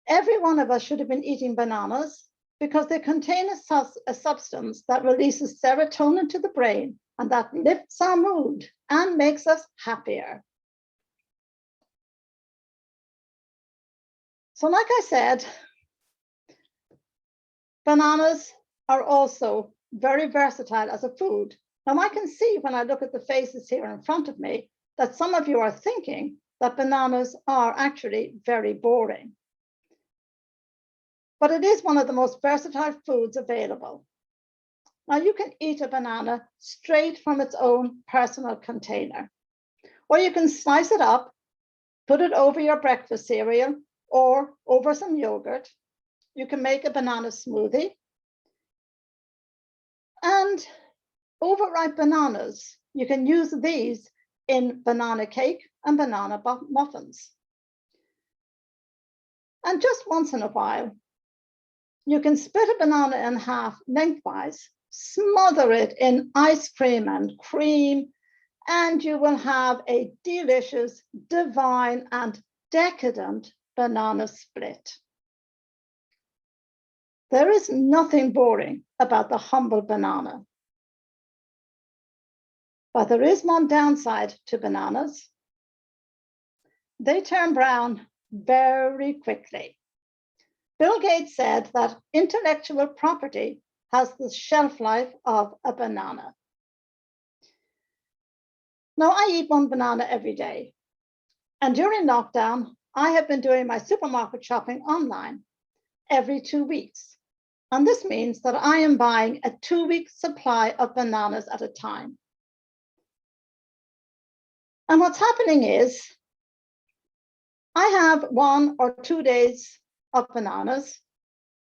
every one of us should have been eating bananas because they contain a substance that releases serotonin to the brain and that lifts our mood and makes us happier. So like I said, bananas are also very versatile as a food. Now I can see when I look at the faces here in front of me that some of you are thinking that bananas are actually very boring. But it is one of the most versatile foods available. Now you can eat a banana straight from its own personal container, or you can slice it up, put it over your breakfast cereal or over some yogurt. You can make a banana smoothie. And overripe bananas, you can use these in banana cake and banana muffins. And just once in a while, you can split a banana in half lengthwise, smother it in ice cream and cream, and you will have a delicious, divine, and decadent banana split. There is nothing boring about the humble banana. But there is one downside to bananas. They turn brown very quickly. Bill Gates said that intellectual property has the shelf life of a banana. Now, I eat one banana every day. And during lockdown, I have been doing my supermarket shopping online every 2 weeks. And this means that I am buying a 2-week supply of bananas at a time. And what's happening is I have 1 or 2 days of bananas,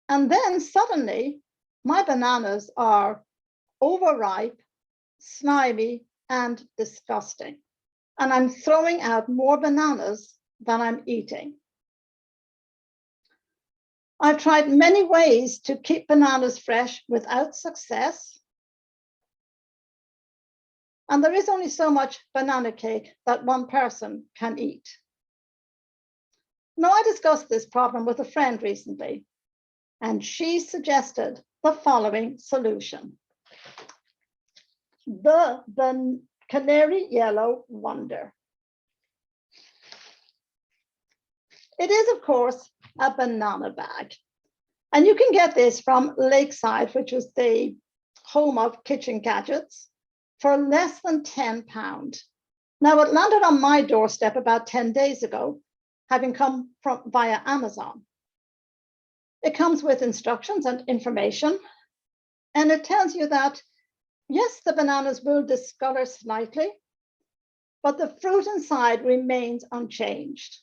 and then suddenly my bananas are overripe, slimy, and disgusting. And I'm throwing out more bananas than I'm eating. I've tried many ways to keep bananas fresh without success. And there is only so much banana cake that one person can eat. Now, I discussed this problem with a friend recently, and she suggested the following solution. The Canary Yellow Wonder. It is, of course, a banana bag. And you can get this from Lakeside, which is the home of kitchen gadgets, for less than £10. Now, it landed on my doorstep about 10 days ago, having come via Amazon. It comes with instructions and information, and it tells you that, yes, the bananas will discolor slightly, but the fruit inside remains unchanged.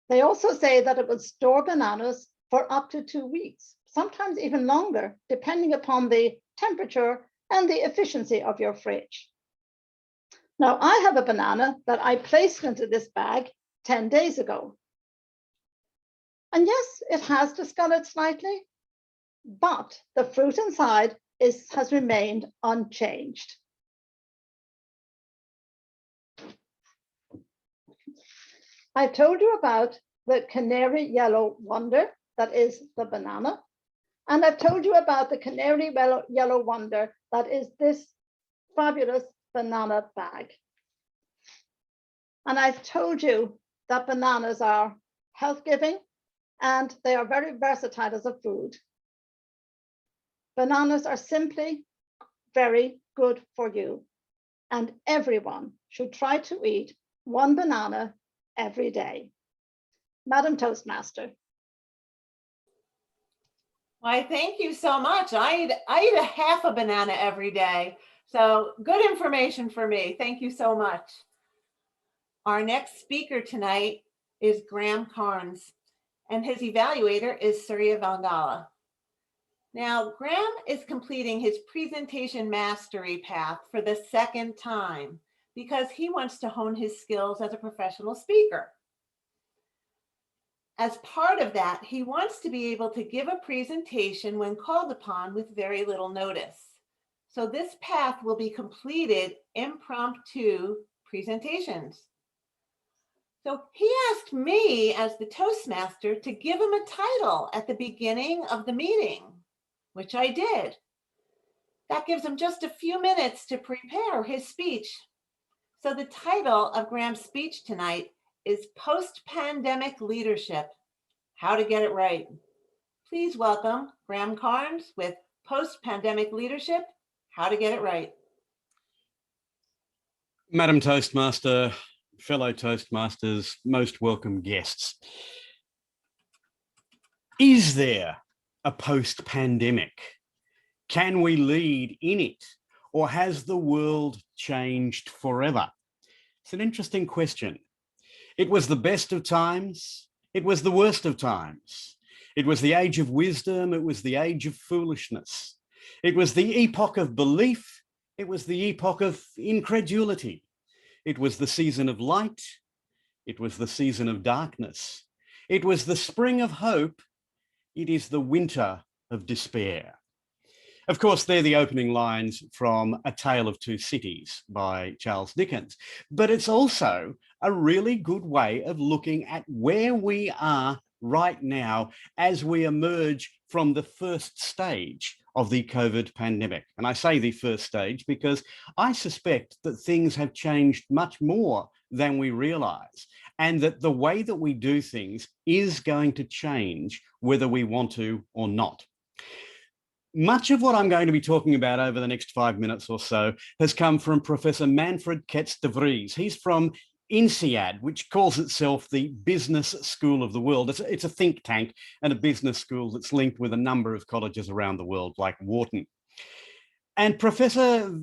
They also say that it will store bananas for up to 2 weeks, sometimes even longer, depending upon the temperature and the efficiency of your fridge. Now, I have a banana that I placed into this bag 10 days ago. And yes, it has discolored slightly, but the fruit inside has remained unchanged. I told you about the Canary Yellow Wonder, that is the banana. And I've told you about the Canary Yellow Wonder, that is this fabulous banana bag. And I've told you that bananas are health-giving and they are very versatile as a food. Bananas are simply very good for you, and everyone should try to eat one banana every day. Madam Toastmaster. Why, thank you so much. I eat a half a banana every day. So good information for me. Thank you so much. Our next speaker tonight is Graham Cairns, and his evaluator is Surya Vangala. Now, Graham is completing his presentation mastery path for the second time because he wants to hone his skills as a professional speaker. As part of that, he wants to be able to give a presentation when called upon with very little notice. So this path will be completed impromptu presentations. So he asked me as the Toastmaster to give him a title at the beginning of the meeting, which I did. That gives him just a few minutes to prepare his speech. So the title of Graham's speech tonight is Post-Pandemic Leadership, How to Get It Right. Please welcome Graham Cairns with Post-Pandemic Leadership, How to Get It Right. Madam Toastmaster, fellow Toastmasters, most welcome guests. Is there a post-pandemic? Can we lead in it? Or has the world changed forever? It's an interesting question. It was the best of times. It was the worst of times. It was the age of wisdom. It was the age of foolishness. It was the epoch of belief. It was the epoch of incredulity. It was the season of light. It was the season of darkness. It was the spring of hope. It is the winter of despair. Of course, they're the opening lines from A Tale of Two Cities by Charles Dickens, but it's also a really good way of looking at where we are right now as we emerge from the first stage of the COVID pandemic. And I say the first stage because I suspect that things have changed much more than we realize, and that the way that we do things is going to change whether we want to or not. Much of what I'm going to be talking about over the next 5 minutes or so has come from Professor Manfred Ketz de Vries. He's from INSEAD, which calls itself the Business School of the World. It's a think tank and a business school that's linked with a number of colleges around the world, like Wharton. And Professor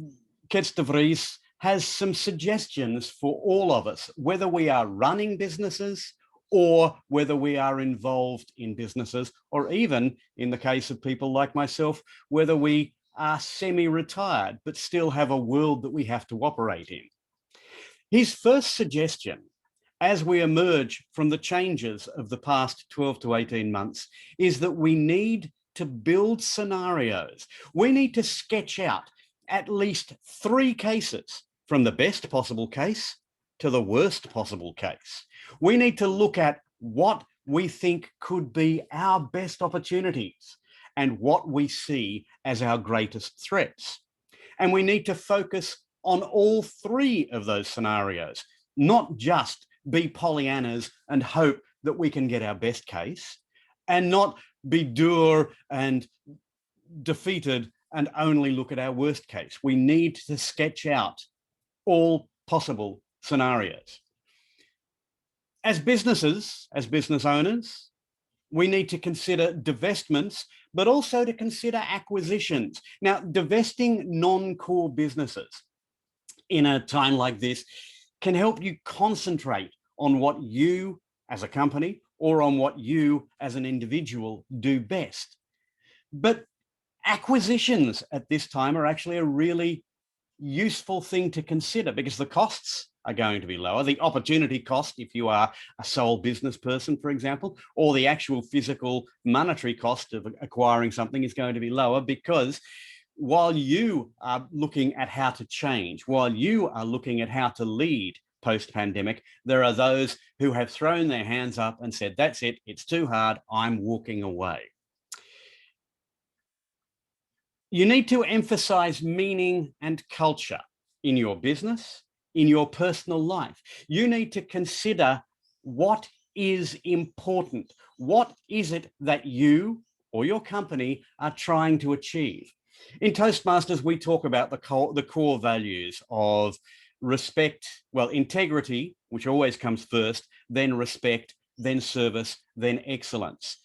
Ketz de Vries has some suggestions for all of us, whether we are running businesses or whether we are involved in businesses, or even in the case of people like myself, whether we are semi-retired but still have a world that we have to operate in. His first suggestion, as we emerge from the changes of the past 12 to 18 months, is that we need to build scenarios. We need to sketch out at least 3 cases, from the best possible case to the worst possible case. We need to look at what we think could be our best opportunities and what we see as our greatest threats. And we need to focus on all 3 of those scenarios, not just be Pollyannas and hope that we can get our best case, and not be dour and defeated and only look at our worst case. We need to sketch out all possible scenarios. As businesses, as business owners, we need to consider divestments, but also to consider acquisitions. Now, divesting non-core businesses in a time like this can help you concentrate on what you as a company or on what you as an individual do best. But acquisitions at this time are actually a really useful thing to consider, because the costs are going to be lower. The opportunity cost, if you are a sole business person, for example, or the actual physical monetary cost of acquiring something is going to be lower, because while you are looking at how to change, while you are looking at how to lead post-pandemic, there are those who have thrown their hands up and said, that's it, it's too hard, I'm walking away. You need to emphasize meaning and culture in your business, in your personal life. You need to consider what is important. What is it that you or your company are trying to achieve? In Toastmasters, we talk about the core values of respect, well, integrity, which always comes first, then respect, then service, then excellence.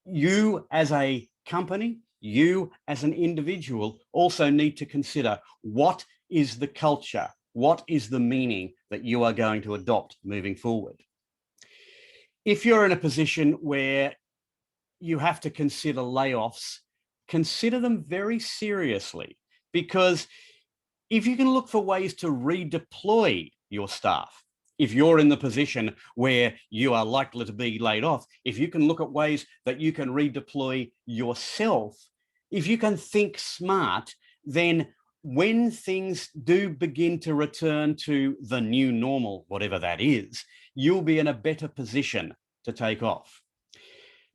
You as a company, you as an individual also need to consider what is the culture, what is the meaning that you are going to adopt moving forward. If you're in a position where you have to consider layoffs, consider them very seriously, because if you can look for ways to redeploy your staff, if you're in the position where you are likely to be laid off, if you can look at ways that you can redeploy yourself, if you can think smart, then when things do begin to return to the new normal, whatever that is, you'll be in a better position to take off.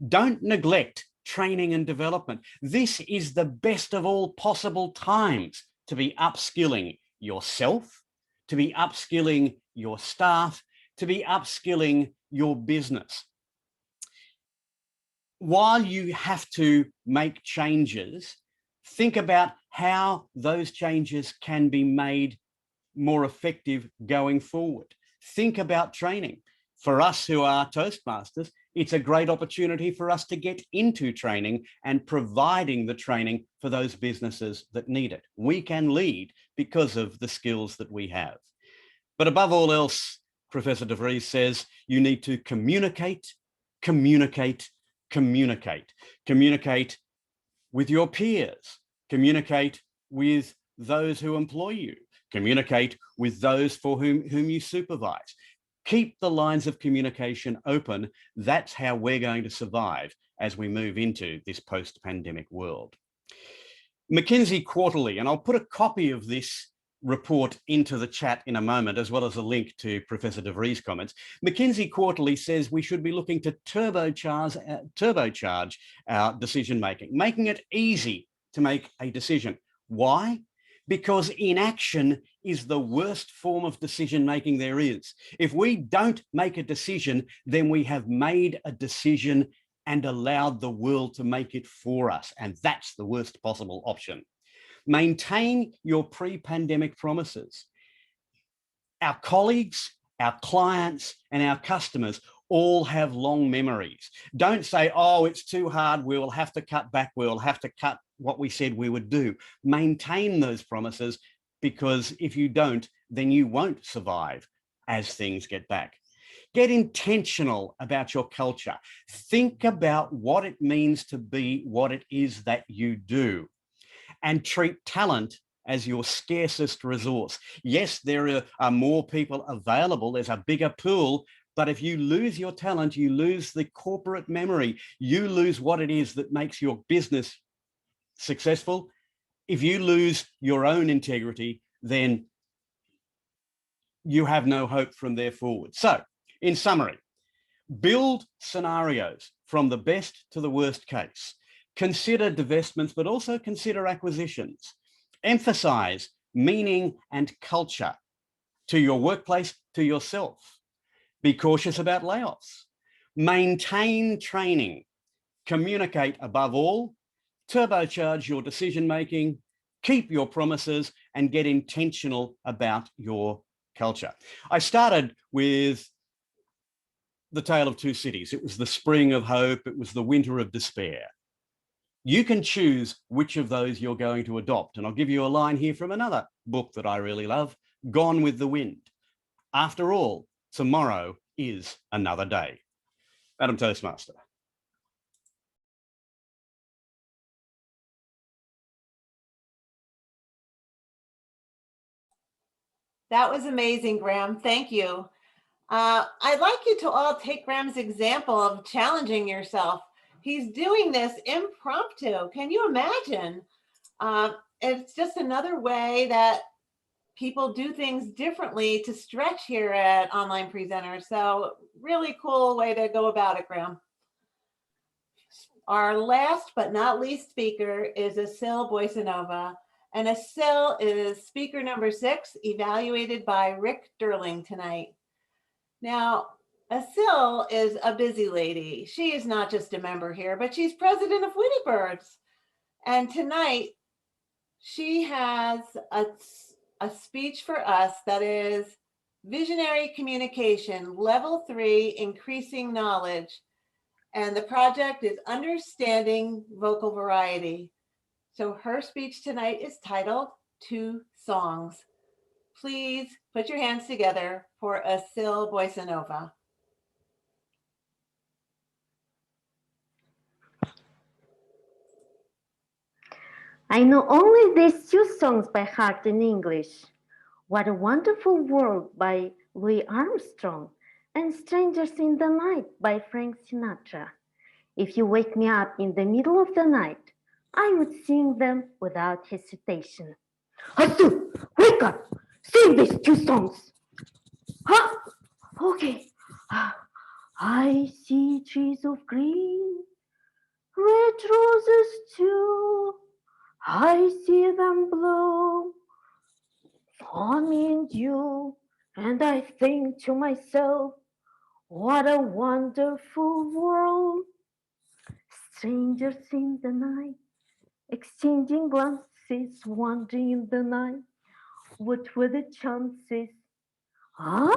Don't neglect training and development. This is the best of all possible times to be upskilling yourself, to be upskilling your staff, to be upskilling your business. While you have to make changes, think about how those changes can be made more effective going forward. Think about training. For us who are Toastmasters, it's a great opportunity for us to get into training and providing the training for those businesses that need it. We can lead because of the skills that we have. But above all else, Professor de Vries says, you need to communicate, communicate, communicate. Communicate with your peers. Communicate with those who employ you. Communicate with those for whom you supervise. Keep the lines of communication open. That's how we're going to survive as we move into this post-pandemic world. McKinsey Quarterly, and I'll put a copy of this report into the chat in a moment, as well as a link to Professor de Vries' comments. McKinsey Quarterly says we should be looking to turbocharge our decision-making, making it easy to make a decision. Why? because inaction is the worst form of decision making there is. If we don't make a decision, then we have made a decision and allowed the world to make it for us. And that's the worst possible option. Maintain your pre-pandemic promises. Our colleagues, our clients, and our customers all have long memories. Don't say, oh, it's too hard, we will have to cut back, we will have to cut what we said we would do. Maintain those promises, because if you don't, then you won't survive as things get back. Get intentional about your culture. Think about what it means to be what it is that you do, and treat talent as your scarcest resource. Yes, there are more people available, there's a bigger pool, but if you lose your talent, you lose the corporate memory, you lose what it is that makes your business successful. If you lose your own integrity, then you have no hope from there forward. So, in summary, build scenarios from the best to the worst case. Consider divestments, but also consider acquisitions. Emphasize meaning and culture to your workplace, to yourself. Be cautious about layoffs. Maintain training. Communicate above all. Turbocharge your decision-making. Keep your promises and get intentional about your culture. I started with the Tale of Two Cities. It was the spring of hope. It was the winter of despair. You can choose which of those you're going to adopt. And I'll give you a line here from another book that I really love, Gone with the Wind. After all, tomorrow is another day. Madam Toastmaster. That was amazing, Graham. Thank you. I'd like you to all take Graham's example of challenging yourself. He's doing this impromptu. Can you imagine? It's just another way that people do things differently to stretch here at Online Presenters. So really cool way to go about it, Graham. Our last but not least speaker is Assyl Boizhanova. And Assyl is speaker number 6, evaluated by Rick Durling tonight. Now, Assyl is a busy lady. She is not just a member here, but she's president of Whitty Birds. And tonight, she has a speech for us that is Visionary Communication, Level 3, Increasing Knowledge. And the project is Understanding Vocal Variety. So her speech tonight is titled Two Songs. Please put your hands together for Assyl Boizhanova. I know only these 2 songs by heart in English. What a Wonderful World by Louis Armstrong and Strangers in the Night by Frank Sinatra. If you wake me up in the middle of the night, I would sing them without hesitation. Assyl, wake up! Sing these 2 songs! Huh? Okay. I see trees of green, red roses too. I see them bloom for me and you. And I think to myself, what a wonderful world. Strangers in the night, exchanging glances, wandering in the night. What were the chances? Huh?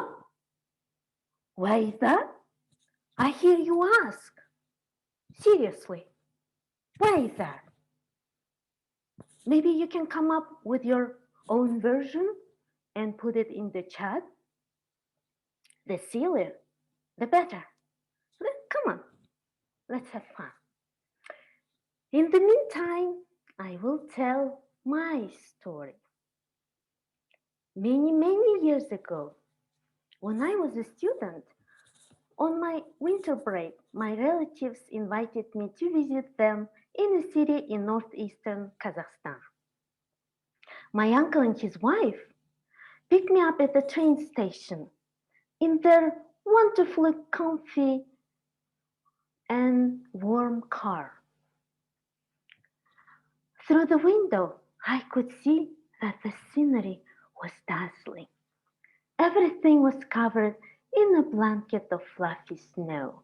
Why is that? I hear you ask. Seriously, why is that? Maybe you can come up with your own version and put it in the chat. The sillier, the better. Come on, let's have fun. In the meantime, I will tell my story. Many, many years ago, when I was a student, on my winter break, my relatives invited me to visit them in a city in northeastern Kazakhstan. My uncle and his wife picked me up at the train station in their wonderfully comfy and warm car. Through the window, I could see that the scenery was dazzling. Everything was covered in a blanket of fluffy snow.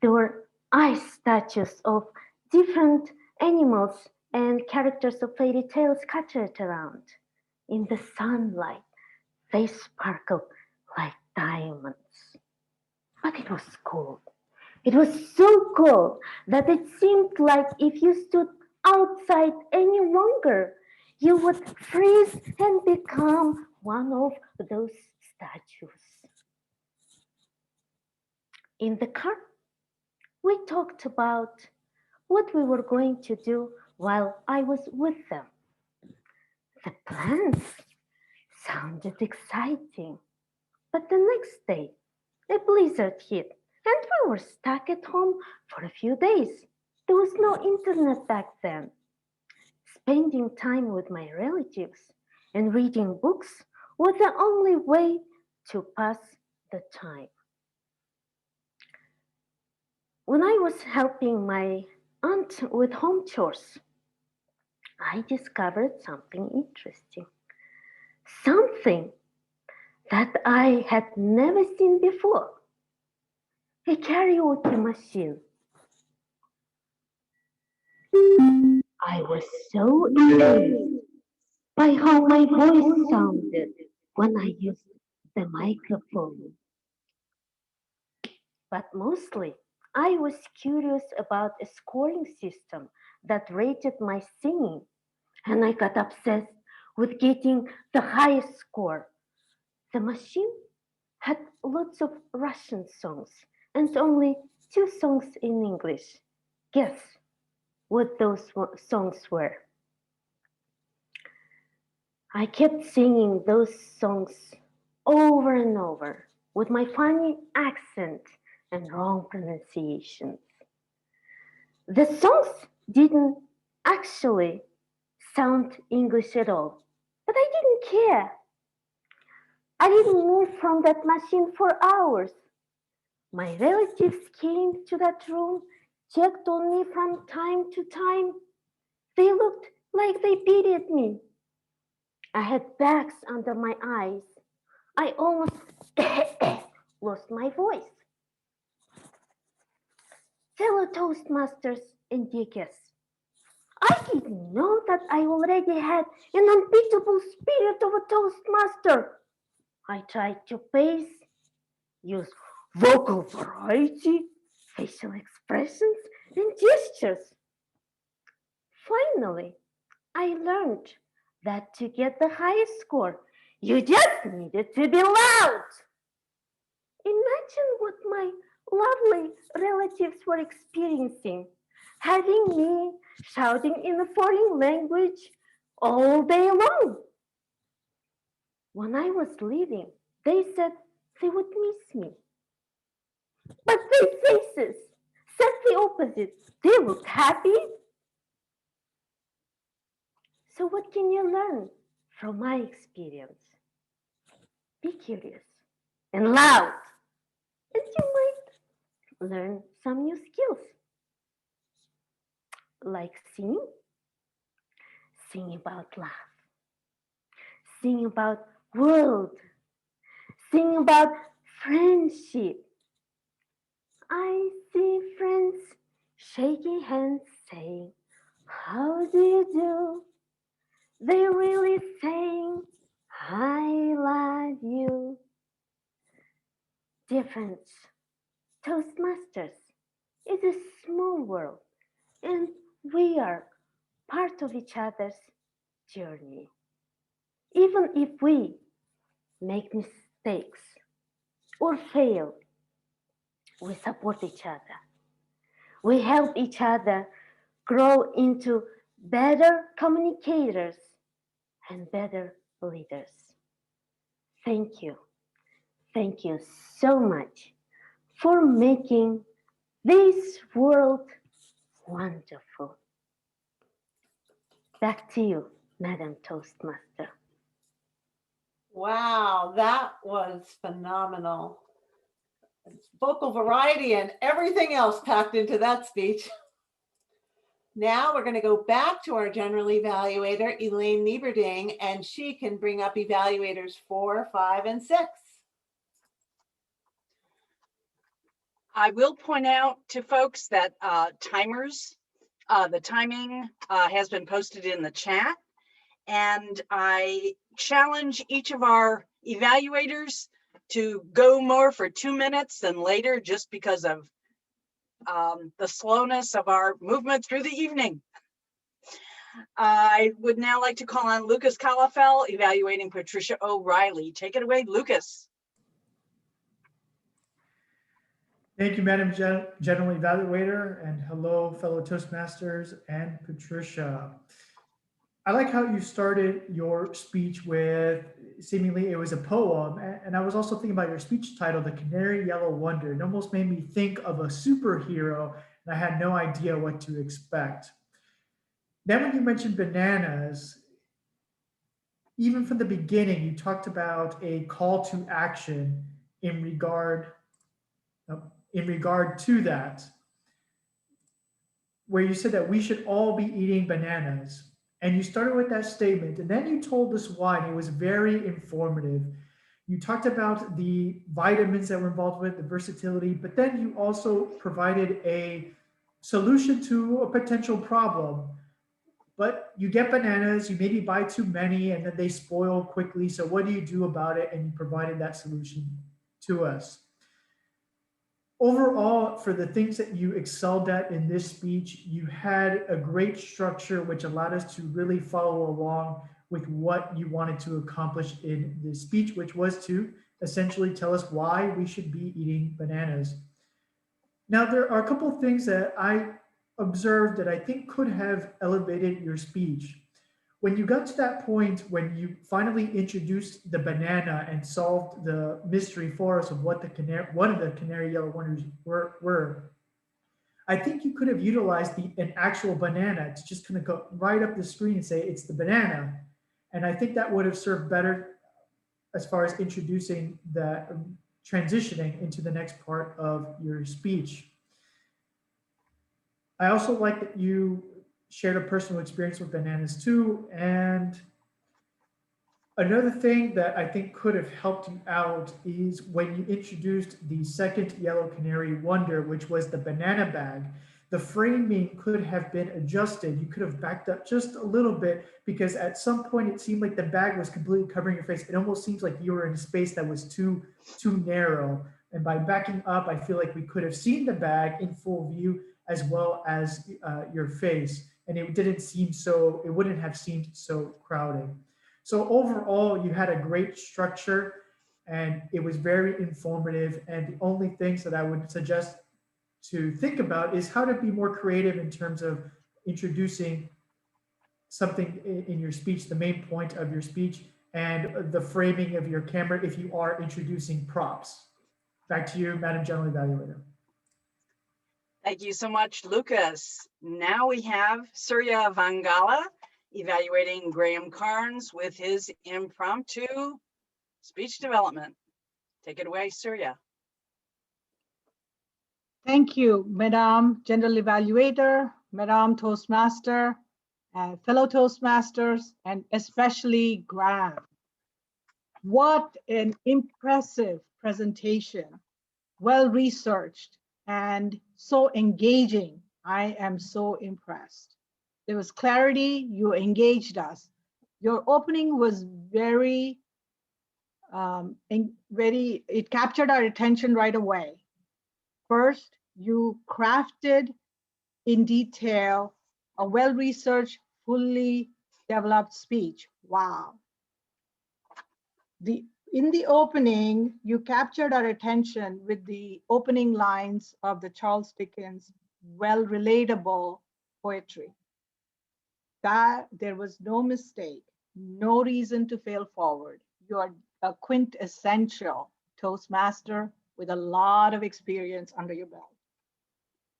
There were ice statues of different animals and characters of fairy tales scattered around. In the sunlight, they sparkled like diamonds. But it was cold. It was so cold that it seemed like if you stood outside any longer, you would freeze and become one of those statues. In the car, we talked about what we were going to do while I was with them. The plans sounded exciting, but the next day, a blizzard hit and we were stuck at home for a few days. There was no internet back then. Spending time with my relatives and reading books was the only way to pass the time. When I was helping my aunt with home chores, I discovered something interesting. Something that I had never seen before. A karaoke machine. I was so amazed by how my voice sounded when I used the microphone. But mostly, I was curious about a scoring system that rated my singing, and I got obsessed with getting the highest score. The machine had lots of Russian songs and only 2 songs in English. Guess what those songs were? I kept singing those songs over and over with my funny accent and wrong pronunciations. The songs didn't actually sound English at all, but I didn't care. I didn't move from that machine for hours. My relatives came to that room, checked on me from time to time. They looked like they pitied me. I had bags under my eyes. I almost lost my voice. Fellow Toastmasters and dear guests, I didn't know that I already had an unbeatable spirit of a Toastmaster. I tried to pace, use vocal variety, facial expressions, and gestures. Finally, I learned that to get the highest score, you just needed to be loud. Imagine what my lovely relatives were experiencing, having me shouting in a foreign language all day long. When I was leaving, they said they would miss me. But their faces said the opposite. They looked happy. So what can you learn from my experience? Be curious and loud, and you might learn some new skills. Like singing. Sing about love. Sing about world. Sing about friendship. I see friends shaking hands saying, how do you do? They're really saying, I love you. Dear friends, Toastmasters is a small world and we are part of each other's journey. Even if we make mistakes or fail, we support each other. We help each other grow into better communicators and better leaders. Thank you. Thank you so much for making this world wonderful. Back to you, Madam Toastmaster. Wow, that was phenomenal. Vocal variety and everything else packed into that speech. Now we're going to go back to our general evaluator, Elaine Nieberding, and she can bring up evaluators 4, 5, and 6. I will point out to folks that the timing has been posted in the chat, and I challenge each of our evaluators to go more for 2 minutes than later, just because of the slowness of our movement through the evening. I would now like to call on Lucas Kalafel, evaluating Patricia O'Reilly. Take it away, Lucas. Thank you, Madam General Evaluator, and hello, fellow Toastmasters and Patricia. I like how you started your speech with seemingly it was a poem, and I was also thinking about your speech title, The Canary Yellow Wonder. It almost made me think of a superhero, and I had no idea what to expect. Then when you mentioned bananas, even from the beginning, you talked about a call to action in regard to that, where you said that we should all be eating bananas. And you started with that statement, and then you told us why, and it was very informative. You talked about the vitamins that were involved with the versatility, but then you also provided a solution to a potential problem. But you get bananas, you maybe buy too many, and then they spoil quickly. So what do you do about it? And you provided that solution to us. Overall, for the things that you excelled at in this speech, you had a great structure which allowed us to really follow along with what you wanted to accomplish in this speech, which was to essentially tell us why we should be eating bananas. Now, there are a couple of things that I observed that I think could have elevated your speech. When you got to that point, when you finally introduced the banana and solved the mystery for us of what one of the canary yellow wonders were, I think you could have utilized an actual banana to just kind of go right up the screen and say, it's the banana. And I think that would have served better as far as introducing the transitioning into the next part of your speech. I also like that you shared a personal experience with bananas too. And another thing that I think could have helped you out is when you introduced the second yellow canary wonder, which was the banana bag. The framing could have been adjusted. You could have backed up just a little bit, because at some point it seemed like the bag was completely covering your face. It almost seems like you were in a space that was too narrow. And by backing up, I feel like we could have seen the bag in full view as well as your face. And it wouldn't have seemed so crowded. So overall, you had a great structure and it was very informative. And the only things that I would suggest to think about is how to be more creative in terms of introducing something in your speech, the main point of your speech, and the framing of your camera if you are introducing props. Back to you, Madam General Evaluator. Thank you so much, Lucas. Now we have Surya Vangala evaluating Graham Cairns with his impromptu speech development. Take it away, Surya. Thank you, Madam General Evaluator, Madam Toastmaster, and fellow Toastmasters, and especially Graham. What an impressive presentation, well-researched and so engaging. I am so impressed. There was clarity, you engaged us. Your opening was it captured our attention right away. First, you crafted in detail a well-researched, fully developed speech. Wow. In the opening, you captured our attention with the opening lines of the Charles Dickens well-relatable poetry. That there was no mistake, no reason to fail forward. You are a quintessential Toastmaster with a lot of experience under your belt.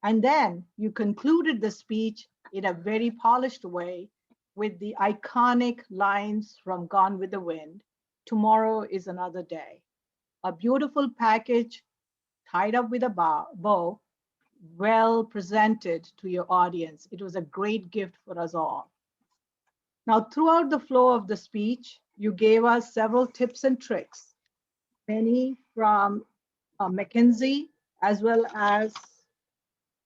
And then you concluded the speech in a very polished way with the iconic lines from Gone with the Wind. Tomorrow is another day. A beautiful package tied up with a bow, well presented to your audience. It was a great gift for us all. Now, throughout the flow of the speech, you gave us several tips and tricks, many from McKinsey, as well as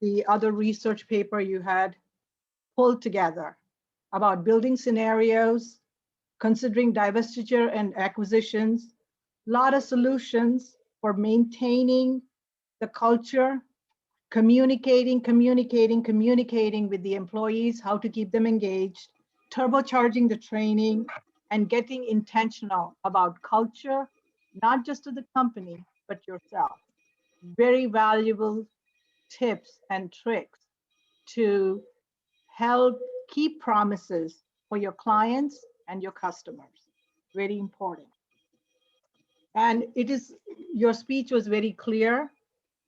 the other research paper you had pulled together about building scenarios, considering divestiture and acquisitions, a lot of solutions for maintaining the culture, communicating with the employees, how to keep them engaged, turbocharging the training, and getting intentional about culture, not just to the company, but yourself. Very valuable tips and tricks to help keep promises for your clients and your customers. Very important. And your speech was very clear.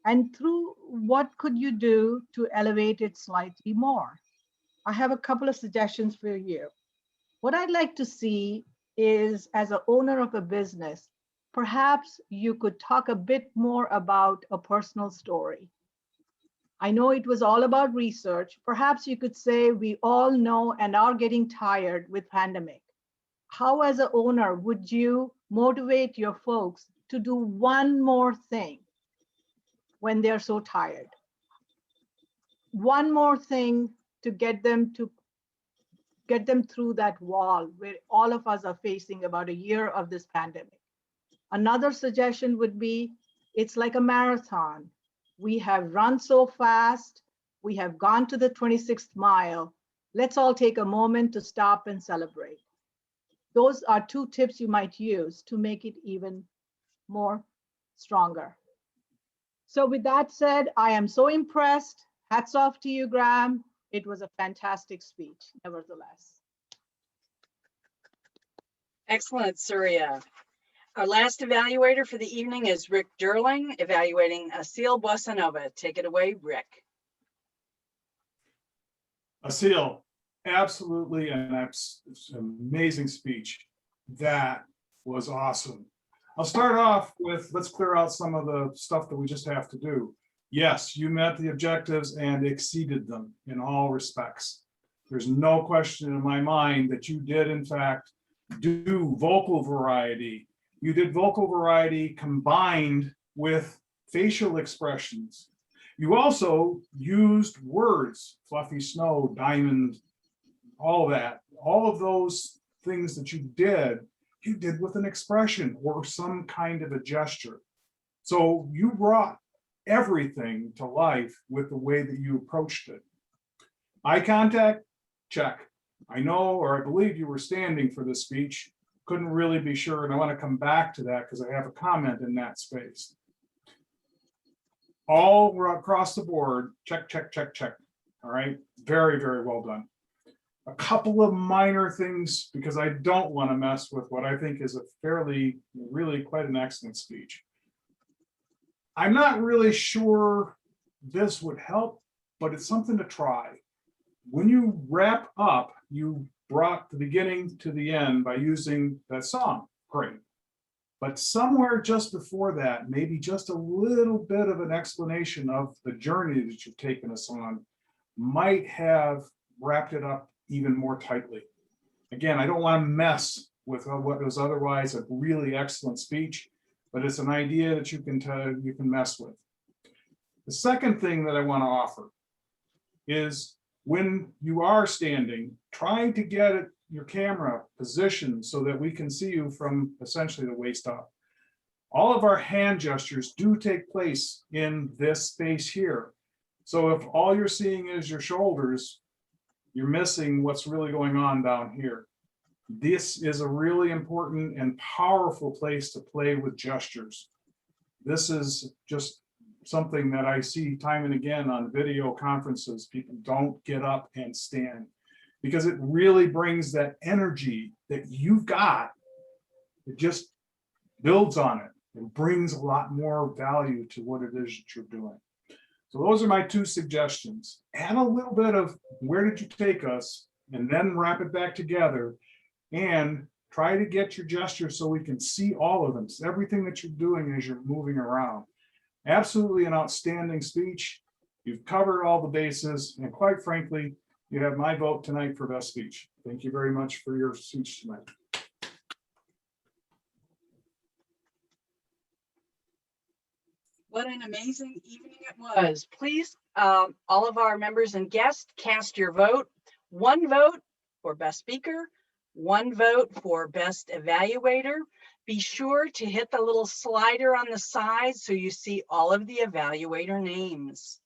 And through what could you do to elevate it slightly more? I have a couple of suggestions for you. What I'd like to see is, as an owner of a business, perhaps you could talk a bit more about a personal story. I know it was all about research. Perhaps you could say, we all know and are getting tired with pandemic. How, as an owner, would you motivate your folks to do one more thing when they're so tired? One more thing to get them through that wall where all of us are facing about a year of this pandemic. Another suggestion would be, it's like a marathon. We have run so fast. We have gone to the 26th mile. Let's all take a moment to stop and celebrate. Those are two tips you might use to make it even more stronger. So with that said, I am so impressed. Hats off to you, Graham. It was a fantastic speech, nevertheless. Excellent, Surya. Our last evaluator for the evening is Rick Durling, evaluating Assyl Boizhanova. Take it away, Rick. Assyl, absolutely an amazing speech. That was awesome. I'll start off with, let's clear out some of the stuff that we just have to do. Yes, you met the objectives and exceeded them in all respects. There's no question in my mind that you did, in fact, do vocal variety. You did vocal variety combined with facial expressions. You also used words, fluffy snow, diamond, all that. All of those things that you did with an expression or some kind of a gesture. So you brought everything to life with the way that you approached it. Eye contact, check. I know, or I believe you were standing for this speech. Couldn't really be sure, and I want to come back to that because I have a comment in that space. All across the board, check, check, check, check. All right, very, very well done. A couple of minor things, because I don't want to mess with what I think is a really quite an excellent speech. I'm not really sure this would help, but it's something to try. When you wrap up, you brought the beginning to the end by using that song. Great. But somewhere just before that, maybe just a little bit of an explanation of the journey that you've taken us on might have wrapped it up even more tightly. Again, I don't want to mess with what was otherwise a really excellent speech, but it's an idea that you can mess with. The second thing that I want to offer is, when you are standing, trying to get your camera positioned so that we can see you from essentially the waist up. All of our hand gestures do take place in this space here. So if all you're seeing is your shoulders, you're missing what's really going on down here. This is a really important and powerful place to play with gestures. This is just something that I see time and again on video conferences. People don't get up and stand because it really brings that energy that you've got. It just builds on it and brings a lot more value to what it is that you're doing. So those are my two suggestions. Add a little bit of where did you take us, and then wrap it back together and try to get your gestures so we can see all of them. So everything that you're doing as you're moving around. Absolutely an outstanding speech. You've covered all the bases, and quite frankly, you have my vote tonight for best speech. Thank you very much for your speech tonight. What an amazing evening it was. Please, all of our members and guests, cast your vote. One vote for best speaker, one vote for best evaluator. Be sure to hit the little slider on the side so you see all of the evaluator names.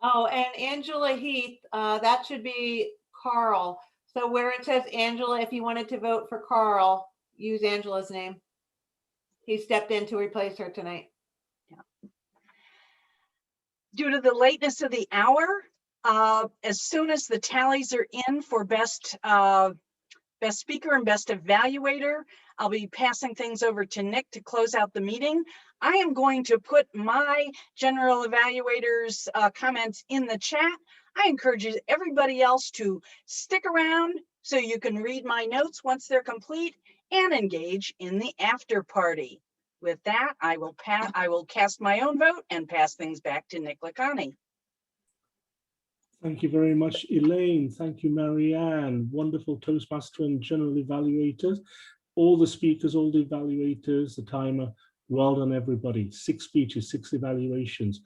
Oh, and Angela Heath, that should be Carl. So where it says Angela, if you wanted to vote for Carl, use Angela's name. He stepped in to replace her tonight. Due to the lateness of the hour, as soon as the tallies are in for best speaker and best evaluator, I'll be passing things over to Nick to close out the meeting. I am going to put my general evaluators comments in the chat. I encourage everybody else to stick around so you can read my notes once they're complete and engage in the after party. With that, I will cast my own vote and pass things back to Nick Lacani. Thank you very much, Elaine. Thank you, Marianne. Wonderful Toastmaster and general evaluators. All the speakers, all the evaluators, the timer. Well done, everybody. 6 speeches, 6 evaluations.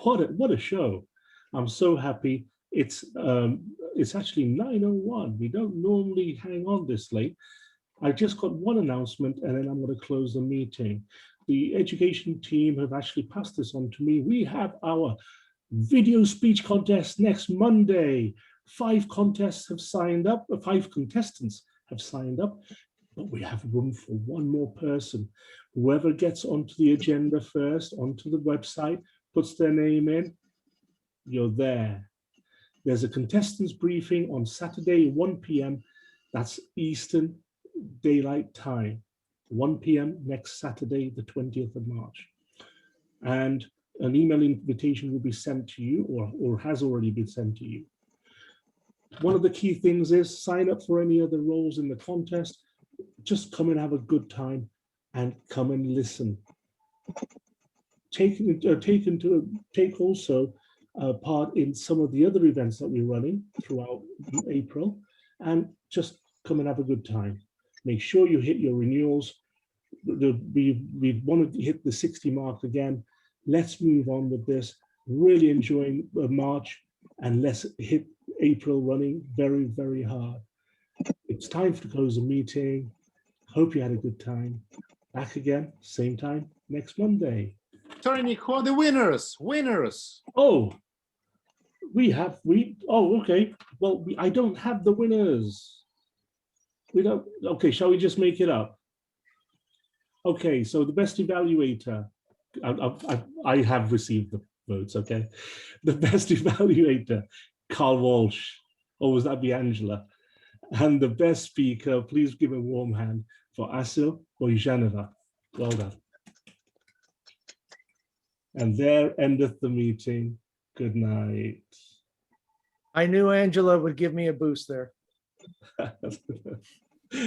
What a show. I'm so happy. It's actually 9:01. We don't normally hang on this late. I just got one announcement and then I'm going to close the meeting. The education team have actually passed this on to me. We have our video speech contest next Monday. 5 contests have signed up, 5 contestants have signed up, but we have room for one more person. Whoever gets onto the agenda first, onto the website, puts their name in, you're there. There's a contestants briefing on Saturday, 1 p.m. That's Eastern Daylight Time, 1 p.m. next Saturday, the 20th of March. And an email invitation will be sent to you or has already been sent to you. One of the key things is sign up for any other roles in the contest. Just come and have a good time and come and listen. Take also part in some of the other events that we're running throughout April, and just come and have a good time. Make sure you hit your renewals. We want to hit the 60 mark again. Let's move on with this. Really enjoying March, and let's hit April running very, very hard. It's time to close the meeting. Hope you had a good time. Back again, same time next Monday. Tony, who are the winners? Winners. Oh, okay. Well, I don't have the winners. We don't. Okay, shall we just make it up? Okay, so the best evaluator. I have received the votes. Okay, the best evaluator, Carl Walsh, or was that be Angela? And the best speaker, please give a warm hand for Assyl Boizhanova. Well done. And there endeth the meeting. Good night. I knew Angela would give me a boost there.